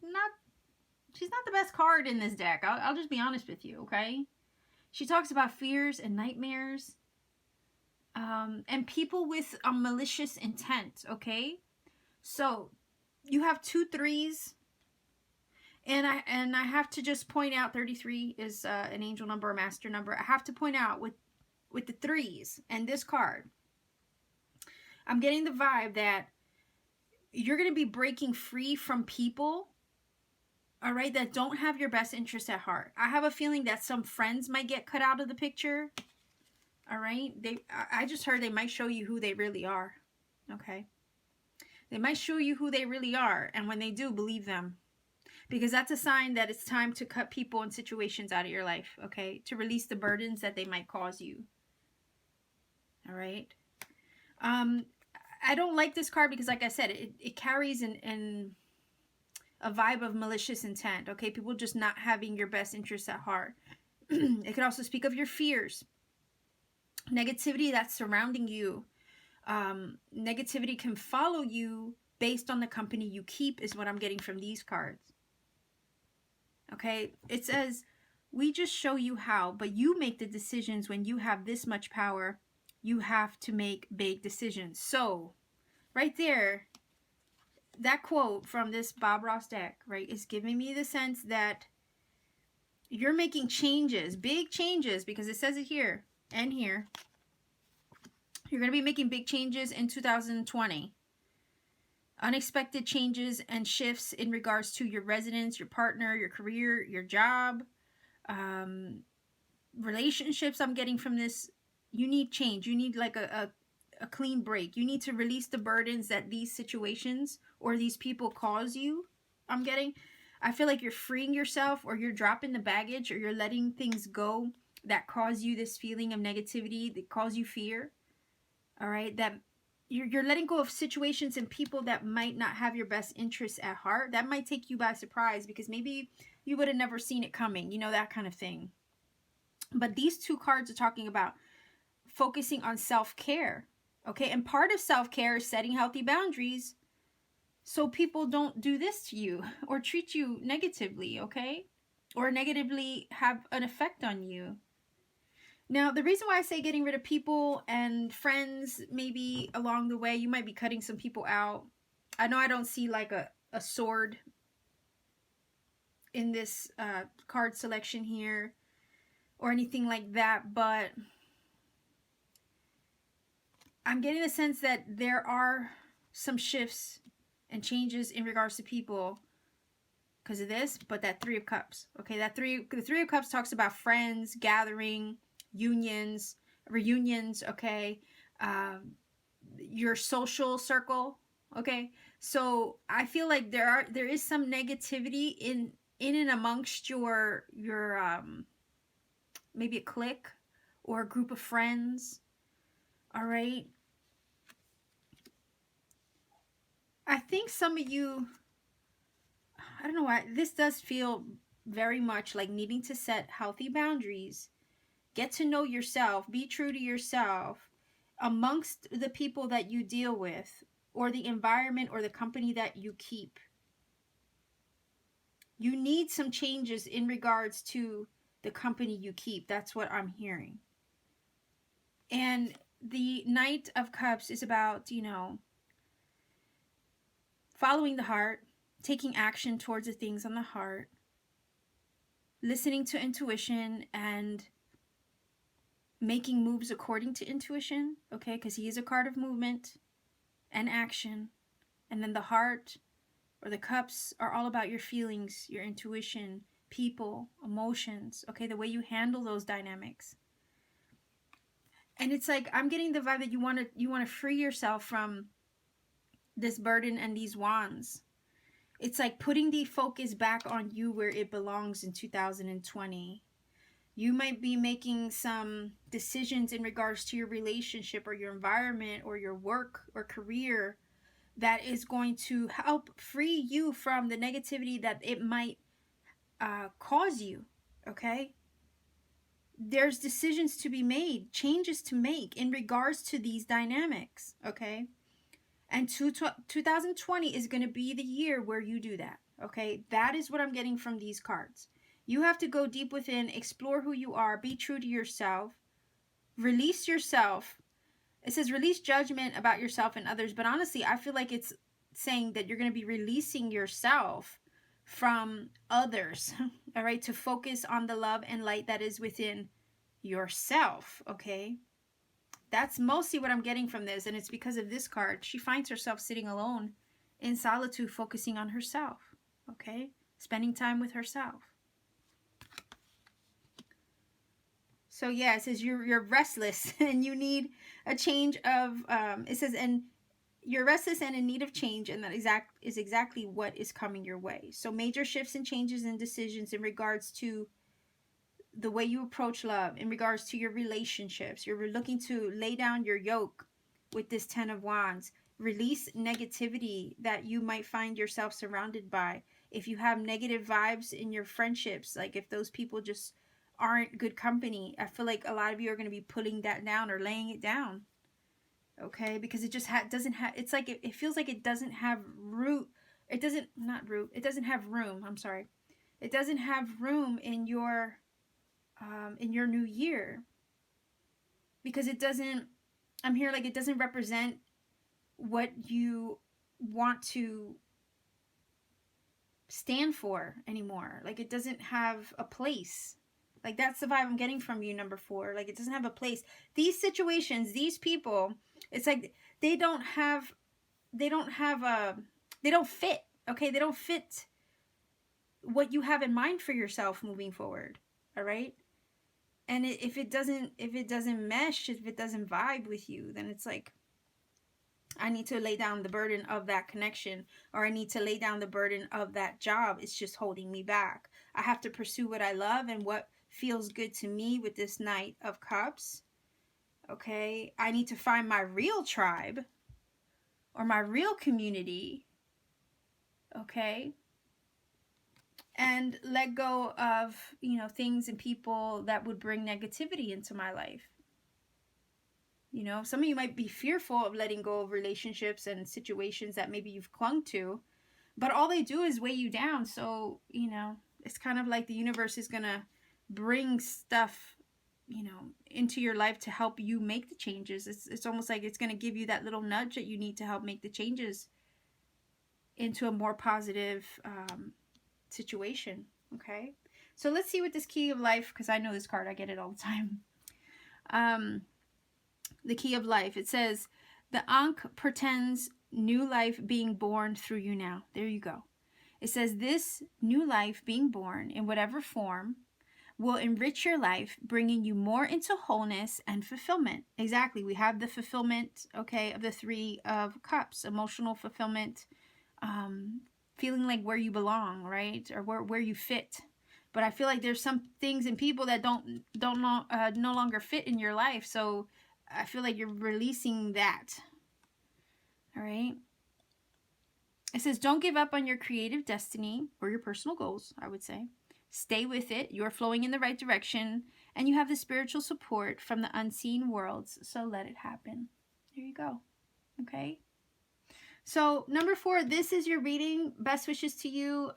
not the best card in this deck. I'll just be honest with you. Okay. She talks about fears and nightmares, and people with a malicious intent. Okay. So you have 2 3s. And I have to just point out 33 is an angel number, a master number. I have to point out with the 3s and this card, I'm getting the vibe that you're going to be breaking free from people, all right, that don't have your best interest at heart. I have a feeling that some friends might get cut out of the picture, all right? I just heard they might show you who they really are, okay? They might show you who they really are, and when they do, believe them. Because that's a sign that it's time to cut people and situations out of your life, okay? To release the burdens that they might cause you. All right? I don't like this card because, like I said, it carries a vibe of malicious intent, okay? People just not having your best interests at heart. It could also speak of your fears. Negativity that's surrounding you. Negativity can follow you based on the company you keep is what I'm getting from these cards. Okay, it says, we just show you how, but you make the decisions. When you have this much power, you have to make big decisions. So, right there, that quote from this Bob Ross deck, right, is giving me the sense that you're making changes, big changes, because it says it here and here. You're going to be making big changes in 2020. Unexpected changes and shifts in regards to your residence, your partner, your career, your job, relationships. I'm getting from this, you need change. You need like a clean break. You need to release the burdens that these situations or these people cause you. I feel like you're freeing yourself, or you're dropping the baggage, or you're letting things go that cause you this feeling of negativity, that cause you fear. All right, that you're letting go of situations and people that might not have your best interests at heart. That might take you by surprise, because maybe you would have never seen it coming, you know, that kind of thing. But these two cards are talking about focusing on self-care, okay? And part of self-care is setting healthy boundaries so people don't do this to you or treat you negatively, okay? Or negatively have an effect on you. Now, the reason why I say getting rid of people and friends, maybe along the way, you might be cutting some people out. I know I don't see like a sword in this card selection here or anything like that, but I'm getting the sense that there are some shifts and changes in regards to people because of this. But that Three of Cups, okay, the Three of Cups talks about friends, gathering, unions, reunions, okay, your social circle, okay. So I feel like there is some negativity in and amongst your maybe a clique or a group of friends. All right, I think some of you, I don't know why, this does feel very much like needing to set healthy boundaries. Get to know yourself. Be true to yourself amongst the people that you deal with, or the environment or the company that you keep. You need some changes in regards to the company you keep. That's what I'm hearing. And the Knight of Cups is about, you know, following the heart, taking action towards the things on the heart, listening to intuition, and making moves according to intuition, okay, because he is a card of movement and action. And then the heart or the cups are all about your feelings, your intuition, people, emotions, okay, the way you handle those dynamics. And it's like, I'm getting the vibe that you want to free yourself from this burden and these wands. It's like putting the focus back on you where it belongs in 2020. You might be making some decisions in regards to your relationship or your environment or your work or career that is going to help free you from the negativity that it might cause you, okay? There's decisions to be made, changes to make in regards to these dynamics, okay? And 2020 is going to be the year where you do that, okay? That is what I'm getting from these cards. You have to go deep within, explore who you are, be true to yourself, release yourself. It says release judgment about yourself and others, but honestly, I feel like it's saying that you're going to be releasing yourself from others, all right, to focus on the love and light that is within yourself, okay? That's mostly what I'm getting from this, and it's because of this card. She finds herself sitting alone in solitude, focusing on herself, okay? Spending time with herself. So yeah, it says you're restless and you need a change of, it says, and you're restless and in need of change, and that is exactly what is coming your way. So major shifts and changes and decisions in regards to the way you approach love, in regards to your relationships. You're looking to lay down your yoke with this Ten of Wands. Release negativity that you might find yourself surrounded by. If you have negative vibes in your friendships, like if those people just aren't good company, I feel like a lot of you are going to be putting that down or laying it down, okay? Because it just doesn't have, it's like it feels like it doesn't have root. It doesn't, not root, it doesn't have room, I'm sorry. It doesn't have room in your new year, because it doesn't, I'm here like it doesn't represent what you want to stand for anymore. Like, it doesn't have a place. Like, that's the vibe I'm getting from you, number 4. Like, it doesn't have a place. These situations, these people, it's like they don't fit. Okay, they don't fit what you have in mind for yourself moving forward. All right. And if it doesn't mesh, if it doesn't vibe with you, then it's like, I need to lay down the burden of that connection, or I need to lay down the burden of that job. It's just holding me back. I have to pursue what I love and what feels good to me with this Knight of Cups. Okay, I need to find my real tribe or my real community. Okay, and let go of, you know, things and people that would bring negativity into my life. You know, some of you might be fearful of letting go of relationships and situations that maybe you've clung to, but all they do is weigh you down. So, you know, it's kind of like the universe is going to bring stuff, you know, into your life to help you make the changes. It's almost like it's going to give you that little nudge that you need to help make the changes into a more positive situation. Okay, so let's see what this Key of Life, because I know this card, I get it all the time. The Key of Life, it says, the Ankh pretends new life being born through you now. There you go. It says this new life being born in whatever form will enrich your life, bringing you more into wholeness and fulfillment. Exactly. We have the fulfillment, okay, of the 3 of Cups, emotional fulfillment, feeling like where you belong, right? Or where you fit. But I feel like there's some things and people that no longer fit in your life. So I feel like you're releasing that. All right. It says, don't give up on your creative destiny or your personal goals, I would say. Stay with it. You're flowing in the right direction, and you have the spiritual support from the unseen worlds. So let it happen. There you go. Okay. So number 4, this is your reading. Best wishes to you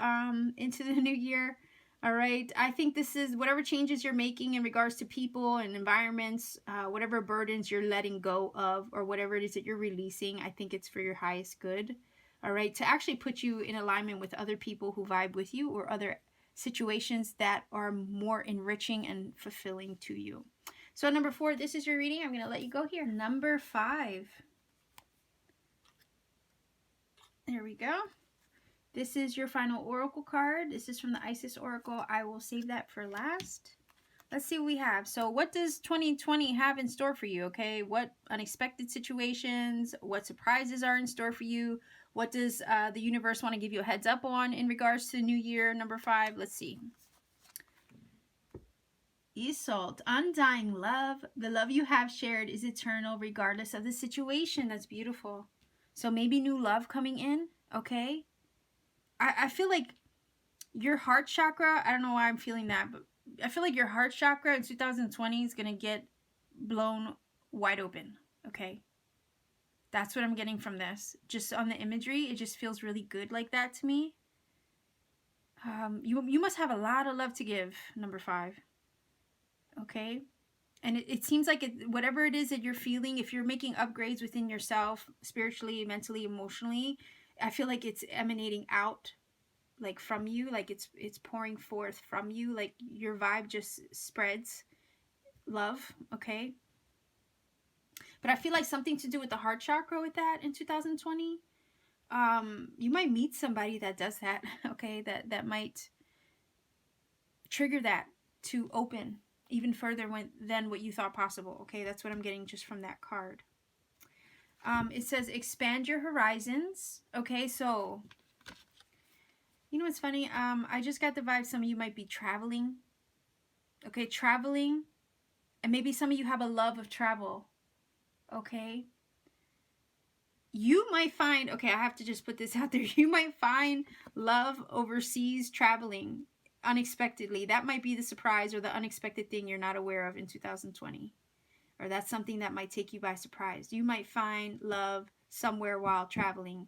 into the new year. All right. I think this is whatever changes you're making in regards to people and environments, whatever burdens you're letting go of, or whatever it is that you're releasing. I think it's for your highest good. All right. To actually put you in alignment with other people who vibe with you, or other situations that are more enriching and fulfilling to you. So number 4, this is your reading. I'm going to let you go here. Number 5. There we go. This is your final oracle card. This is from the Isis Oracle. I will save that for last. Let's see what we have. So what does 2020 have in store for you? Okay, what unexpected situations, what surprises are in store for you? What does the universe want to give you a heads up on in regards to the new year? Number 5, let's see. Isolde, undying love. The love you have shared is eternal regardless of the situation. That's beautiful. So maybe new love coming in, okay? I feel like your heart chakra, I don't know why I'm feeling that, but I feel like your heart chakra in 2020 is going to get blown wide open, okay? That's what I'm getting from this. Just on the imagery, it just feels really good like that to me. You must have a lot of love to give, number 5, okay? And it seems like whatever it is that you're feeling, if you're making upgrades within yourself, spiritually, mentally, emotionally, I feel like it's emanating out, like from you, like it's pouring forth from you, like your vibe just spreads love, okay? But I feel like something to do with the heart chakra with that in 2020. You might meet somebody that does that, okay? That might trigger that to open even further than what you thought possible, okay? That's what I'm getting just from that card. It says expand your horizons, okay? So, you know what's funny? I just got the vibe some of you might be traveling, okay? Traveling, and maybe some of you have a love of travel, okay? You might find, okay, I have to just put this out there, you might find love overseas traveling unexpectedly. That might be the surprise or the unexpected thing you're not aware of in 2020. Or that's something that might take you by surprise. You might find love somewhere while traveling,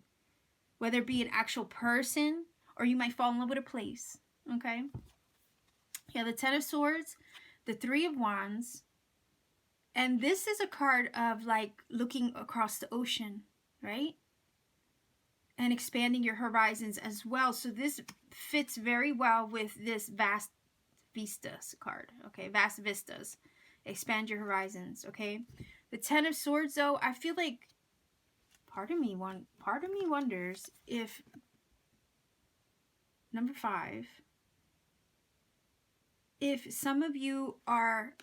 whether it be an actual person or you might fall in love with a place, okay? Yeah, the 10 of Swords, the 3 of Wands, and this is a card of like looking across the ocean, right? and expanding your horizons as well. So this fits very well with this vast vistas card. Okay, vast vistas. Expand your horizons. Okay. The Ten of Swords, though, I feel like part of me wonders if number 5, if some of you are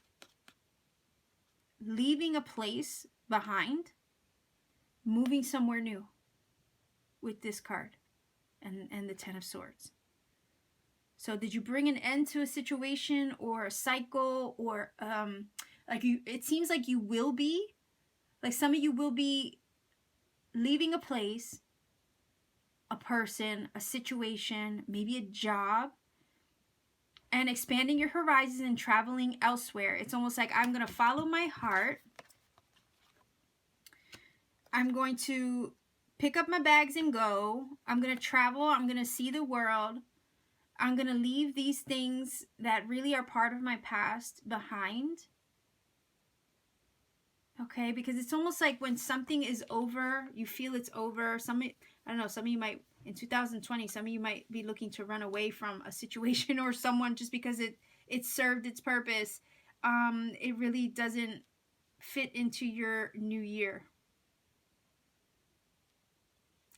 leaving a place behind, moving somewhere new with this card and the Ten of Swords. So did you bring an end to a situation or a cycle, or it seems like you will be, like some of you will be leaving a place, a person, a situation, maybe a job, and expanding your horizons and traveling elsewhere. It's almost like, I'm going to follow my heart. I'm going to pick up my bags and go. I'm going to travel. I'm going to see the world. I'm going to leave these things that really are part of my past behind. Okay, because it's almost like when something is over, you feel it's over. Some of you might, in 2020, some of you might be looking to run away from a situation or someone just because it served its purpose. It really doesn't fit into your new year.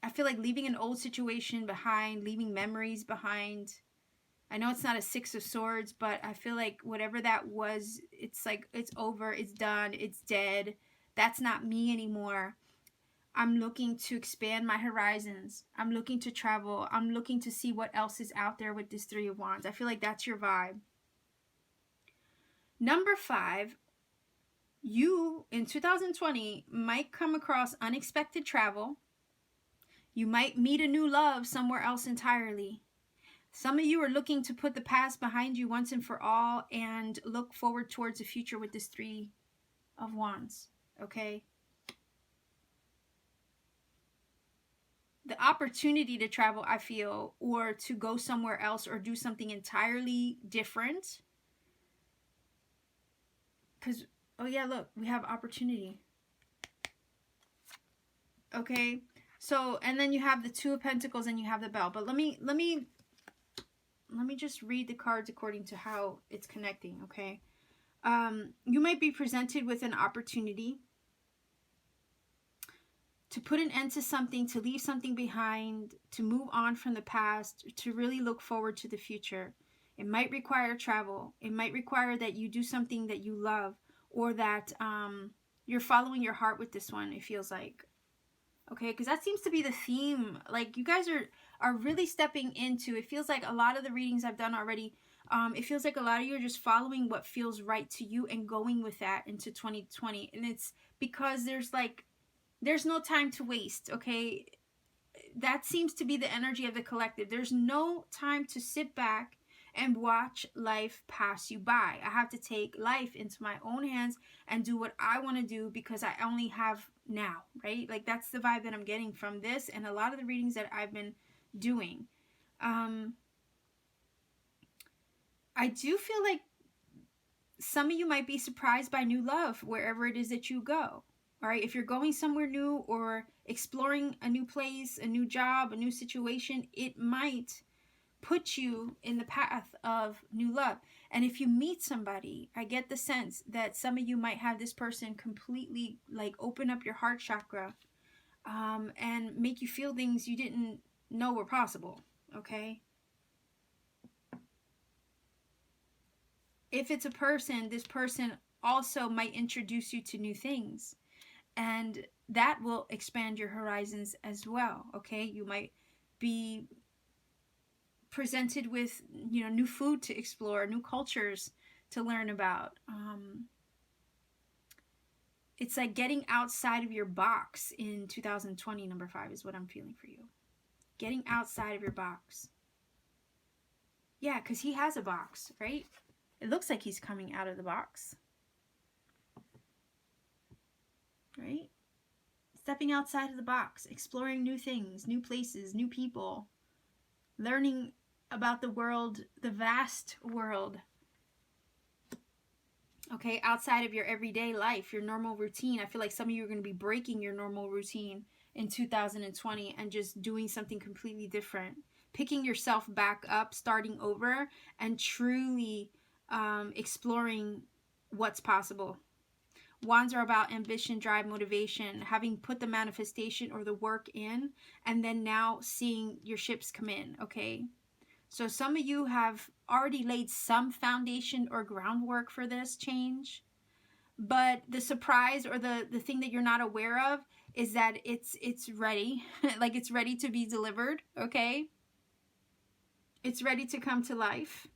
I feel like leaving an old situation behind, leaving memories behind. I know it's not a 6 of Swords, but I feel like whatever that was, it's like, it's over, it's done, it's dead. That's not me anymore. I'm looking to expand my horizons. I'm looking to travel. I'm looking to see what else is out there with this 3 of Wands. I feel like that's your vibe. Number 5, you in 2020 might come across unexpected travel. You might meet a new love somewhere else entirely. Some of you are looking to put the past behind you once and for all and look forward towards the future with this 3 of Wands, okay? The opportunity to travel, I feel, or to go somewhere else or do something entirely different. Because, oh yeah, look, we have opportunity. Okay? So, and then you have the 2 of Pentacles and you have the Bell. But let me just read the cards according to how it's connecting, okay? You might be presented with an opportunity to put an end to something, to leave something behind, to move on from the past, to really look forward to the future. It might require travel. It might require that you do something that you love, or that you're following your heart with this one, it feels like. Okay, because that seems to be the theme. Like, you guys are really stepping into, it feels like a lot of the readings I've done already, it feels like a lot of you are just following what feels right to you and going with that into 2020. And it's because there's no time to waste, okay? That seems to be the energy of the collective. There's no time to sit back and watch life pass you by. I have to take life into my own hands and do what I want to do because I only have now, right? Like, that's the vibe that I'm getting from this and a lot of the readings that I've been doing. I do feel like some of you might be surprised by new love wherever it is that you go. All right, if you're going somewhere new or exploring a new place, a new job, a new situation, it might put you in the path of new love. And if you meet somebody, I get the sense that some of you might have this person completely like open up your heart chakra and make you feel things you didn't know were possible, okay? If it's a person, this person also might introduce you to new things. And that will expand your horizons as well, okay? You might be presented with, you know, new food to explore, new cultures to learn about. It's like getting outside of your box in 2020, number 5, is what I'm feeling for you. Getting outside of your box. Yeah, because he has a box, right? It looks like he's coming out of the box. Right? Stepping outside of the box, exploring new things, new places, new people, learning about the world, the vast world. Okay, outside of your everyday life, your normal routine. I feel like some of you are going to be breaking your normal routine in 2020 and just doing something completely different, picking yourself back up, starting over, and truly exploring what's possible. Wands are about ambition, drive, motivation, having put the manifestation or the work in, and then now seeing your ships come in, okay? So some of you have already laid some foundation or groundwork for this change, but the surprise or the thing that you're not aware of is that it's ready. Like, it's ready to be delivered, okay? It's ready to come to life.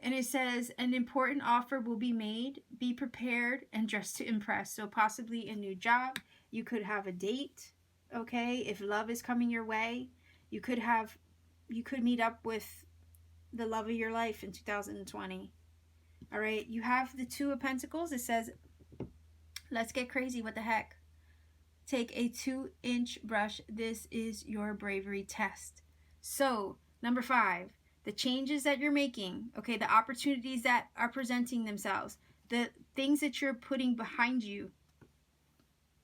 And it says, an important offer will be made. Be prepared and dress to impress. So possibly a new job. You could have a date, okay? If love is coming your way, you could meet up with the love of your life in 2020. All right, you have the Two of Pentacles. It says, let's get crazy. What the heck? Take a 2-inch brush. This is your bravery test. So, number 5, the changes that you're making, okay, the opportunities that are presenting themselves, the things that you're putting behind you,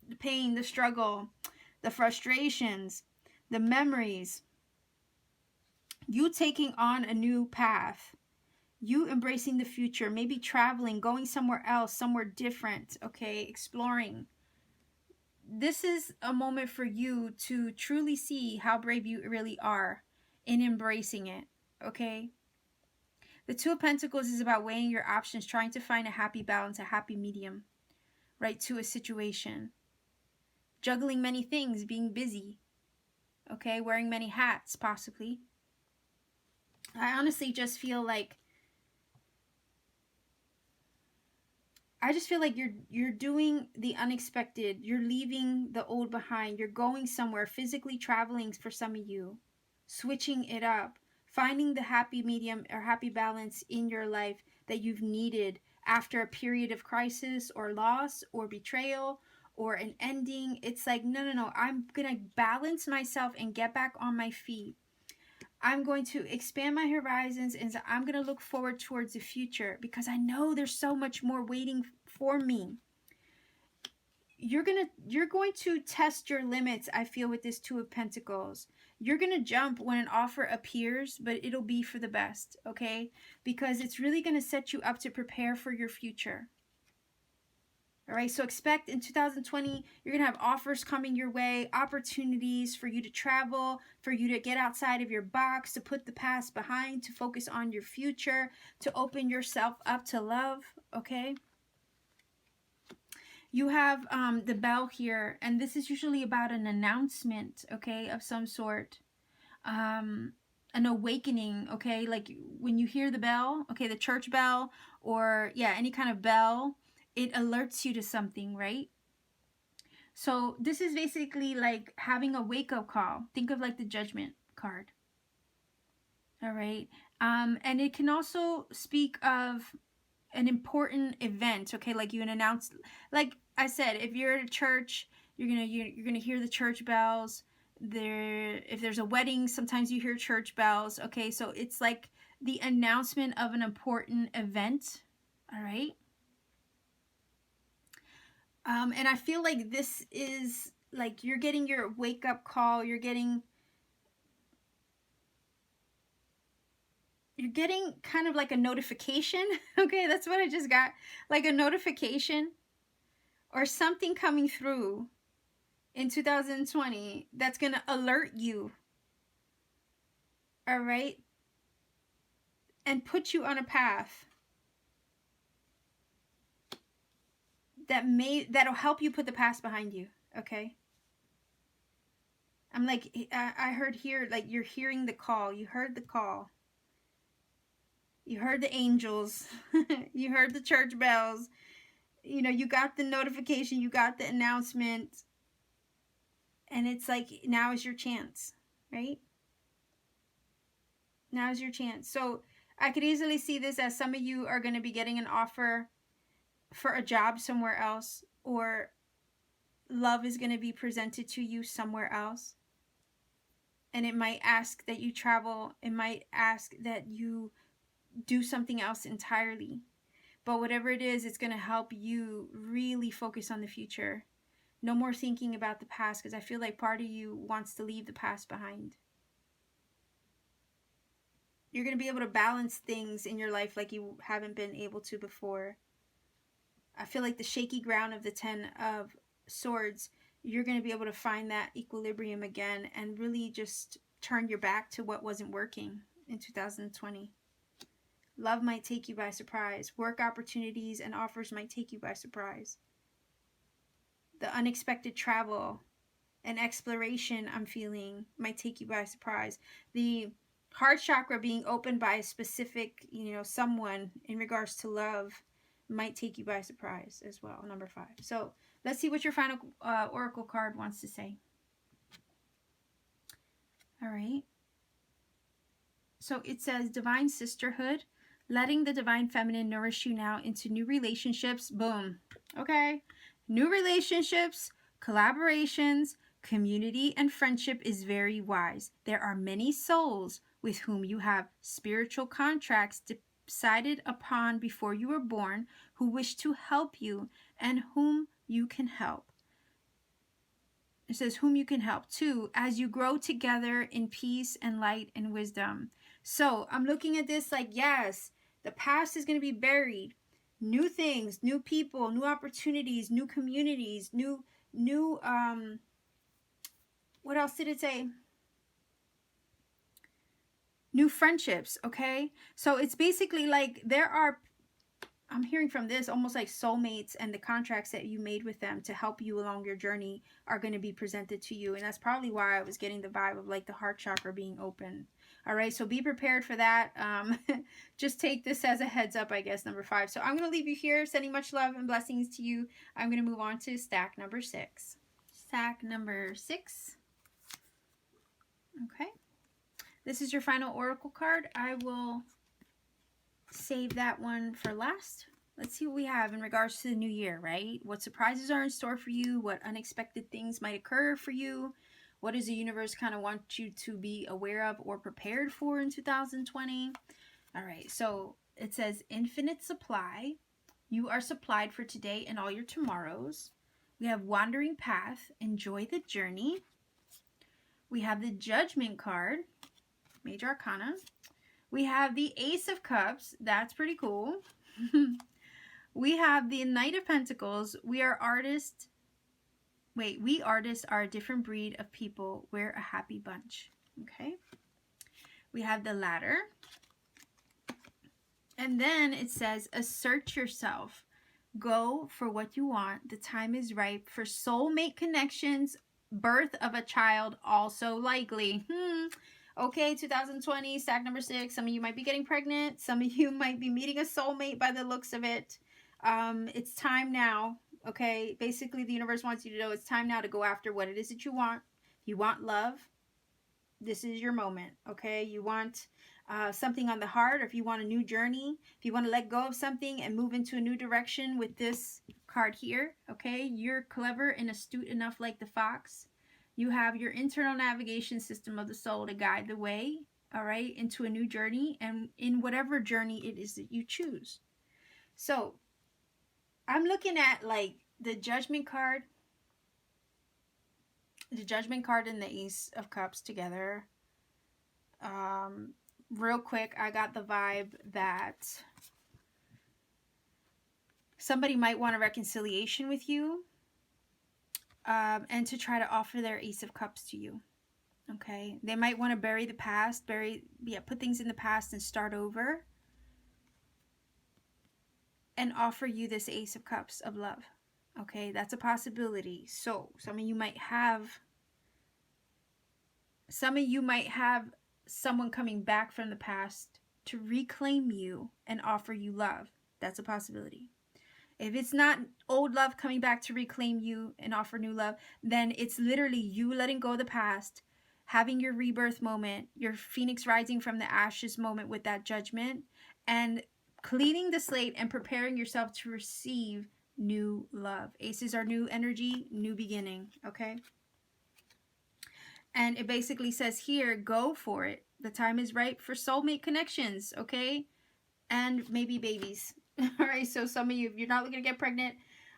the pain, the struggle, the frustrations, the memories, you taking on a new path, you embracing the future, maybe traveling, going somewhere else, somewhere different, okay, exploring. This is a moment for you to truly see how brave you really are in embracing it, okay? The Two of Pentacles is about weighing your options, trying to find a happy balance, a happy medium, right, to a situation. Juggling many things, being busy, okay, wearing many hats, possibly. I honestly just feel like you're doing the unexpected. You're leaving the old behind. You're going somewhere, physically traveling for some of you, switching it up, finding the happy medium or happy balance in your life that you've needed after a period of crisis or loss or betrayal or an ending. It's like, no, I'm going to balance myself and get back on my feet. I'm going to expand my horizons, and so I'm going to look forward towards the future because I know there's so much more waiting for me. You're going to test your limits, I feel, with this Two of Pentacles. You're going to jump when an offer appears, but it'll be for the best, okay? Because it's really going to set you up to prepare for your future. All right, so expect in 2020, you're going to have offers coming your way, opportunities for you to travel, for you to get outside of your box, to put the past behind, to focus on your future, to open yourself up to love, okay? You have the bell here, and this is usually about an announcement, okay, of some sort. An awakening, okay? Like when you hear the bell, okay, the church bell, or yeah, any kind of bell, it alerts you to something, right? So this is basically like having a wake-up call. Think of like the Judgment card. All right. And it can also speak of an important event, okay? Like you announce, like I said, if you're at a church, you're gonna hear the church bells. If there's a wedding, sometimes you hear church bells, okay? So it's like the announcement of an important event, all right? And I feel like this is like you're getting your wake-up call. You're getting kind of like a notification. Okay, that's what I just got. Like a notification or something coming through in 2020 that's going to alert you. All right? And put you on a path that'll help you put the past behind you, okay? I'm like, I heard here, like you're hearing the call. You heard the call. You heard the angels. You heard the church bells. You know, you got the notification. You got the announcement. And it's like, now is your chance, right? Now is your chance. So I could easily see this as some of you are going to be getting an offer for a job somewhere else, or love is going to be presented to you somewhere else. And it might ask that you travel. It might ask that you do something else entirely. But whatever it is, it's going to help you really focus on the future. No more thinking about the past, because I feel like part of you wants to leave the past behind. You're going to be able to balance things in your life like you haven't been able to before. I feel like the shaky ground of the 10 of Swords, you're going to be able to find that equilibrium again and really just turn your back to what wasn't working in 2020. Love might take you by surprise. Work opportunities and offers might take you by surprise. The unexpected travel and exploration I'm feeling might take you by surprise. The heart chakra being opened by a specific, someone in regards to love might take you by surprise as well. Number 5. So let's see what your final oracle card wants to say. All right. So it says divine sisterhood, letting the divine feminine nourish you now into new relationships. Boom. Okay. New relationships, collaborations, community, and friendship is very wise. There are many souls with whom you have spiritual contracts decided upon before you were born who wish to help you and whom you can help. It says whom you can help too as you grow together in peace and light and wisdom. So I'm looking at this like, yes, the past is going to be buried. New things, new people, new opportunities, new communities, new what else did it say? New friendships, okay? So it's basically like I'm hearing from this almost like soulmates, and the contracts that you made with them to help you along your journey are going to be presented to you. And that's probably why I was getting the vibe of like the heart chakra being open. All right, so be prepared for that. Just take this as a heads up, I guess, number 5. So I'm going to leave you here, sending much love and blessings to you. I'm going to move on to stack number 6. Stack number 6. Okay. This is your final oracle card. I will save that one for last. Let's see what we have in regards to the new year, right? What surprises are in store for you? What unexpected things might occur for you? What does the universe kind of want you to be aware of or prepared for in 2020? All right, so it says infinite supply. You are supplied for today and all your tomorrows. We have wandering path. Enjoy the journey. We have the judgment card, major arcana. We have the Ace of Cups. That's pretty cool. We have the Knight of Pentacles. We artists are a different breed of people. We're a happy bunch. Okay. We have the Ladder. And then it says, assert yourself. Go for what you want. The time is ripe for soulmate connections. Birth of a child also likely. Okay, 2020, stack number 6. Some of you might be getting pregnant. Some of you might be meeting a soulmate by the looks of it. It's time now. Okay, basically the universe wants you to know it's time now to go after what it is that you want. If you want love, this is your moment. Okay, you want something on the heart, or if you want a new journey, if you want to let go of something and move into a new direction with this card here. Okay, you're clever and astute enough like the fox. You have your internal navigation system of the soul to guide the way, all right, into a new journey, and in whatever journey it is that you choose. So I'm looking at like the Judgment card and the Ace of Cups together. Real quick, I got the vibe that somebody might want a reconciliation with you, and to try to offer their Ace of Cups to you. Okay, they might want to bury the past, put things in the past and start over, and offer you this Ace of Cups of love. Okay, that's a possibility. So some of you might have someone coming back from the past to reclaim you and offer you love. That's a possibility. If it's not old love coming back to reclaim you and offer new love, then it's literally you letting go of the past, having your rebirth moment, your phoenix rising from the ashes moment with that judgment, and cleaning the slate and preparing yourself to receive new love. Aces are new energy, new beginning, okay? And it basically says here, go for it. The time is ripe for soulmate connections, okay? And maybe babies. All right, so some of you, if you're not looking to get pregnant,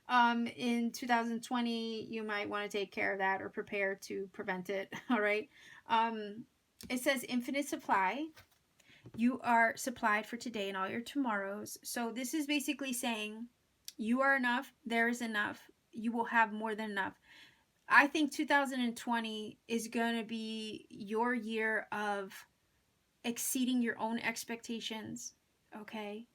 in 2020, you might want to take care of that or prepare to prevent it. All right. It says infinite supply. You are supplied for today and all your tomorrows. So this is basically saying you are enough. There is enough. You will have more than enough. I think 2020 is going to be your year of exceeding your own expectations. Okay.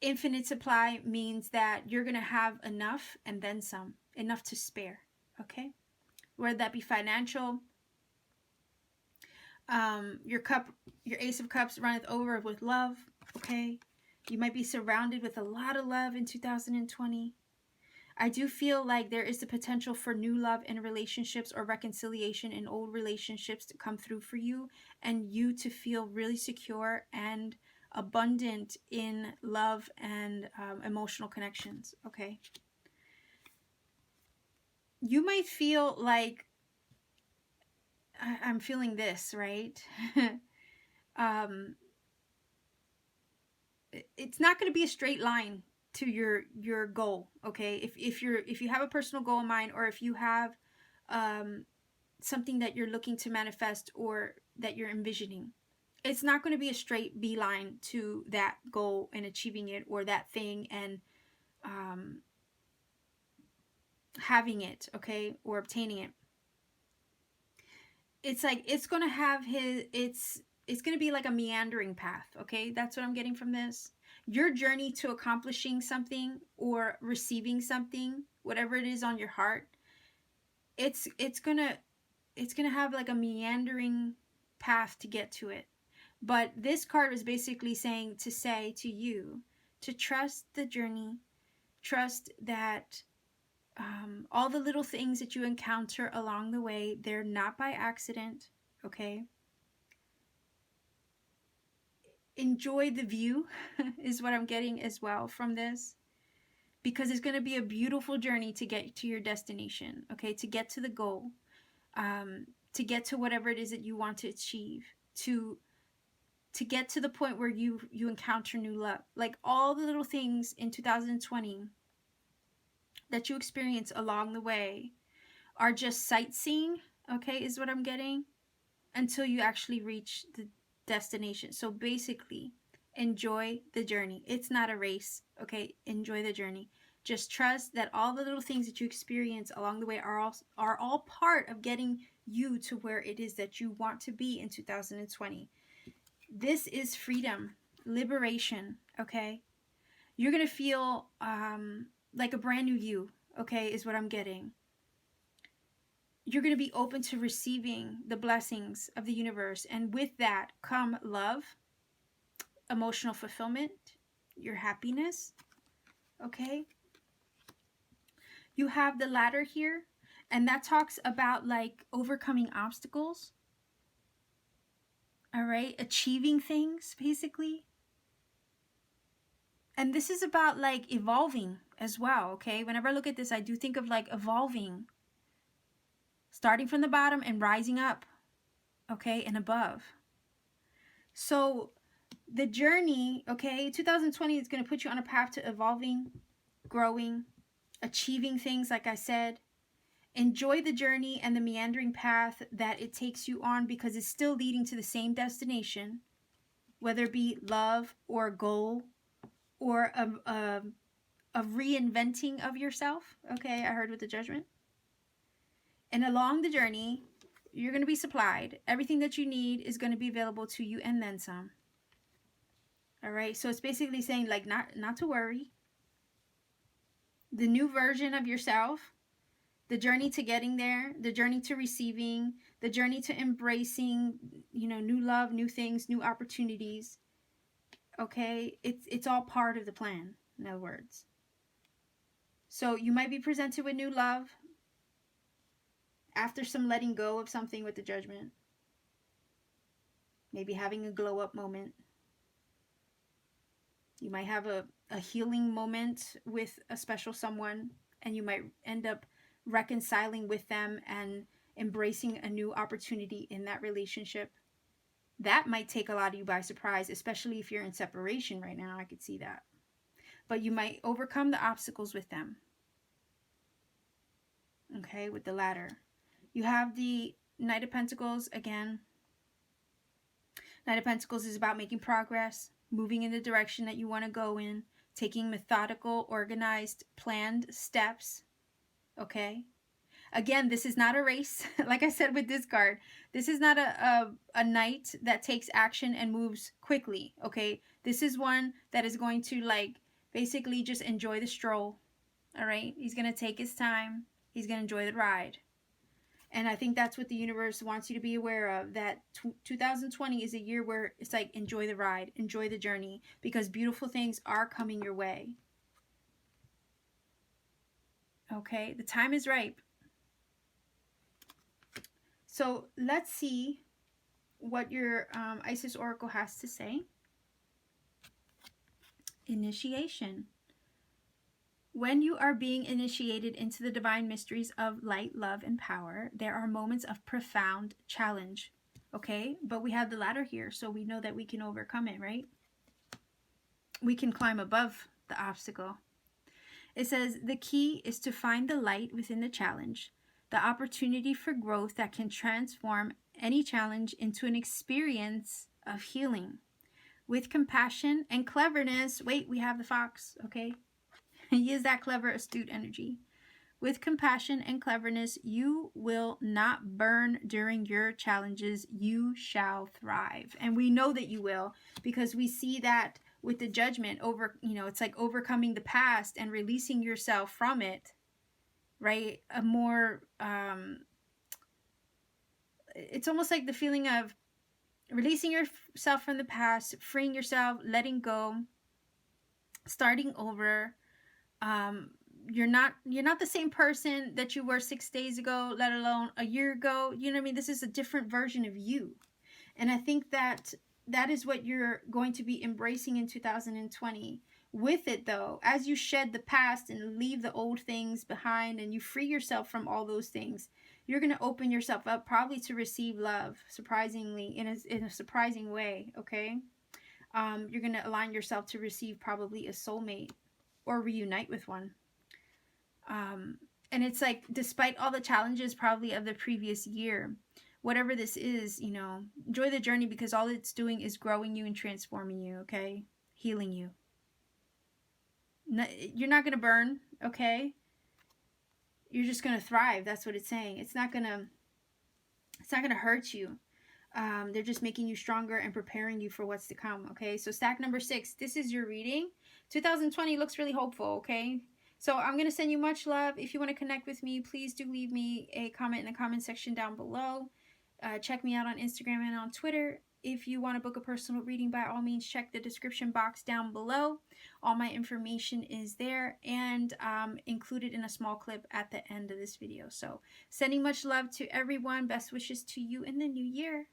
Infinite supply means that you're going to have enough and then some, enough to spare. Okay. Whether that be financial, your ace of cups runneth over with love. Okay. You might be surrounded with a lot of love in 2020. I do feel like there is the potential for new love in relationships or reconciliation in old relationships to come through for you, and you to feel really secure and abundant in love and emotional connections. Okay. You might feel like I'm feeling this, right? It's not going to be a straight line to your goal. Okay. If you have a personal goal in mind, or if you have something that you're looking to manifest or that you're envisioning, it's not going to be a straight beeline to that goal and achieving it, or that thing and having it, okay, or obtaining it. It's like it's going to have it's going to be like a meandering path. Okay, that's what I'm getting from this. Your journey to accomplishing something or receiving something, whatever it is on your heart, it's gonna have like a meandering path to get to it. But this card was basically saying to say to you to trust the journey, trust that all the little things that you encounter along the way, they're not by accident. Okay. Enjoy the view is what I'm getting as well from this, because it's going to be a beautiful journey to get to your destination. Okay. To get to the goal, to get to whatever it is that you want to achieve, to get to the point where you encounter new love. Like all the little things in 2020 that you experience along the way are just sightseeing, okay, is what I'm getting, until you actually reach the destination. So basically, enjoy the journey. It's not a race, okay? Enjoy the journey. Just trust that all the little things that you experience along the way are all part of getting you to where it is that you want to be in 2020. This is freedom, liberation, okay? You're going to feel like a brand new you, okay, is what I'm getting. You're going to be open to receiving the blessings of the universe. And with that come love, emotional fulfillment, your happiness, okay? You have the ladder here, and that talks about like overcoming obstacles, all right? Achieving things, basically. And this is about like evolving as well, okay? Whenever I look at this, I do think of like evolving, starting from the bottom and rising up, okay, and above. So the journey, okay, 2020 is going to put you on a path to evolving, growing, achieving things, like I said. Enjoy the journey and the meandering path that it takes you on, because it's still leading to the same destination, whether it be love or a goal or a reinventing of yourself. Okay, I heard with the Judgment. And along the journey, you're going to be supplied. Everything that you need is going to be available to you, and then some. All right, so it's basically saying like not to worry. The new version of yourself, the journey to getting there, the journey to receiving, the journey to embracing, new love, new things, new opportunities. Okay, it's all part of the plan, in other words. So you might be presented with new love after some letting go of something with the Judgment. Maybe having a glow up moment. You might have a healing moment with a special someone, and you might end up reconciling with them and embracing a new opportunity in that relationship. That might take a lot of you by surprise, especially if you're in separation right now. I could see that. but you might overcome the obstacles with them. Okay, with the ladder. You have the Knight of Pentacles again. Knight of Pentacles is about making progress, moving in the direction that you want to go in, taking methodical, organized, planned steps. Okay? Again, this is not a race. Like I said with this card, this is not a knight that takes action and moves quickly. Okay? This is one that is going to, like, basically just enjoy the stroll. All right? He's going to take his time. He's going to enjoy the ride. And I think that's what the universe wants you to be aware of, that 2020 is a year where it's like, enjoy the ride, enjoy the journey, because beautiful things are coming your way. Okay, the time is ripe. So let's see what your Isis Oracle has to say. Initiation. When you are being initiated into the divine mysteries of light, love, and power, there are moments of profound challenge. Okay? But we have the ladder here, so we know that we can overcome it, right? We can climb above the obstacle. It says, the key is to find the light within the challenge, the opportunity for growth that can transform any challenge into an experience of healing. With compassion and cleverness, wait, we have the fox, okay? He is that clever, astute energy. With compassion and cleverness, you will not burn during your challenges. You shall thrive. And we know that you will, because we see that with the judgment over, you know, it's like overcoming the past and releasing yourself from it, right? A more, it's almost like the feeling of releasing yourself from the past, freeing yourself, letting go, starting over. You're not the same person that you were 6 days ago, let alone a year ago. You know what I mean? This is a different version of you. And I think that that is what you're going to be embracing in 2020. With it, though, as you shed the past and leave the old things behind and you free yourself from all those things, you're going to open yourself up probably to receive love, surprisingly, in a surprising way, okay? You're going to align yourself to receive probably a soulmate or reunite with one. And it's like, despite all the challenges probably of the previous year, whatever this is, you know, enjoy the journey, because all it's doing is growing you and transforming you, okay? Healing you. You're not going to burn, okay? You're just going to thrive. That's what it's saying. It's not going to hurt you. They're just making you stronger and preparing you for what's to come, okay? So stack number 6, this is your reading. 2020 looks really hopeful, okay? So I'm going to send you much love. If you want to connect with me, please do leave me a comment in the comment section down below. Check me out on Instagram and on Twitter. If you want to book a personal reading, by all means, check the description box down below. All my information is there and included in a small clip at the end of this video. So sending much love to everyone. Best wishes to you in the new year.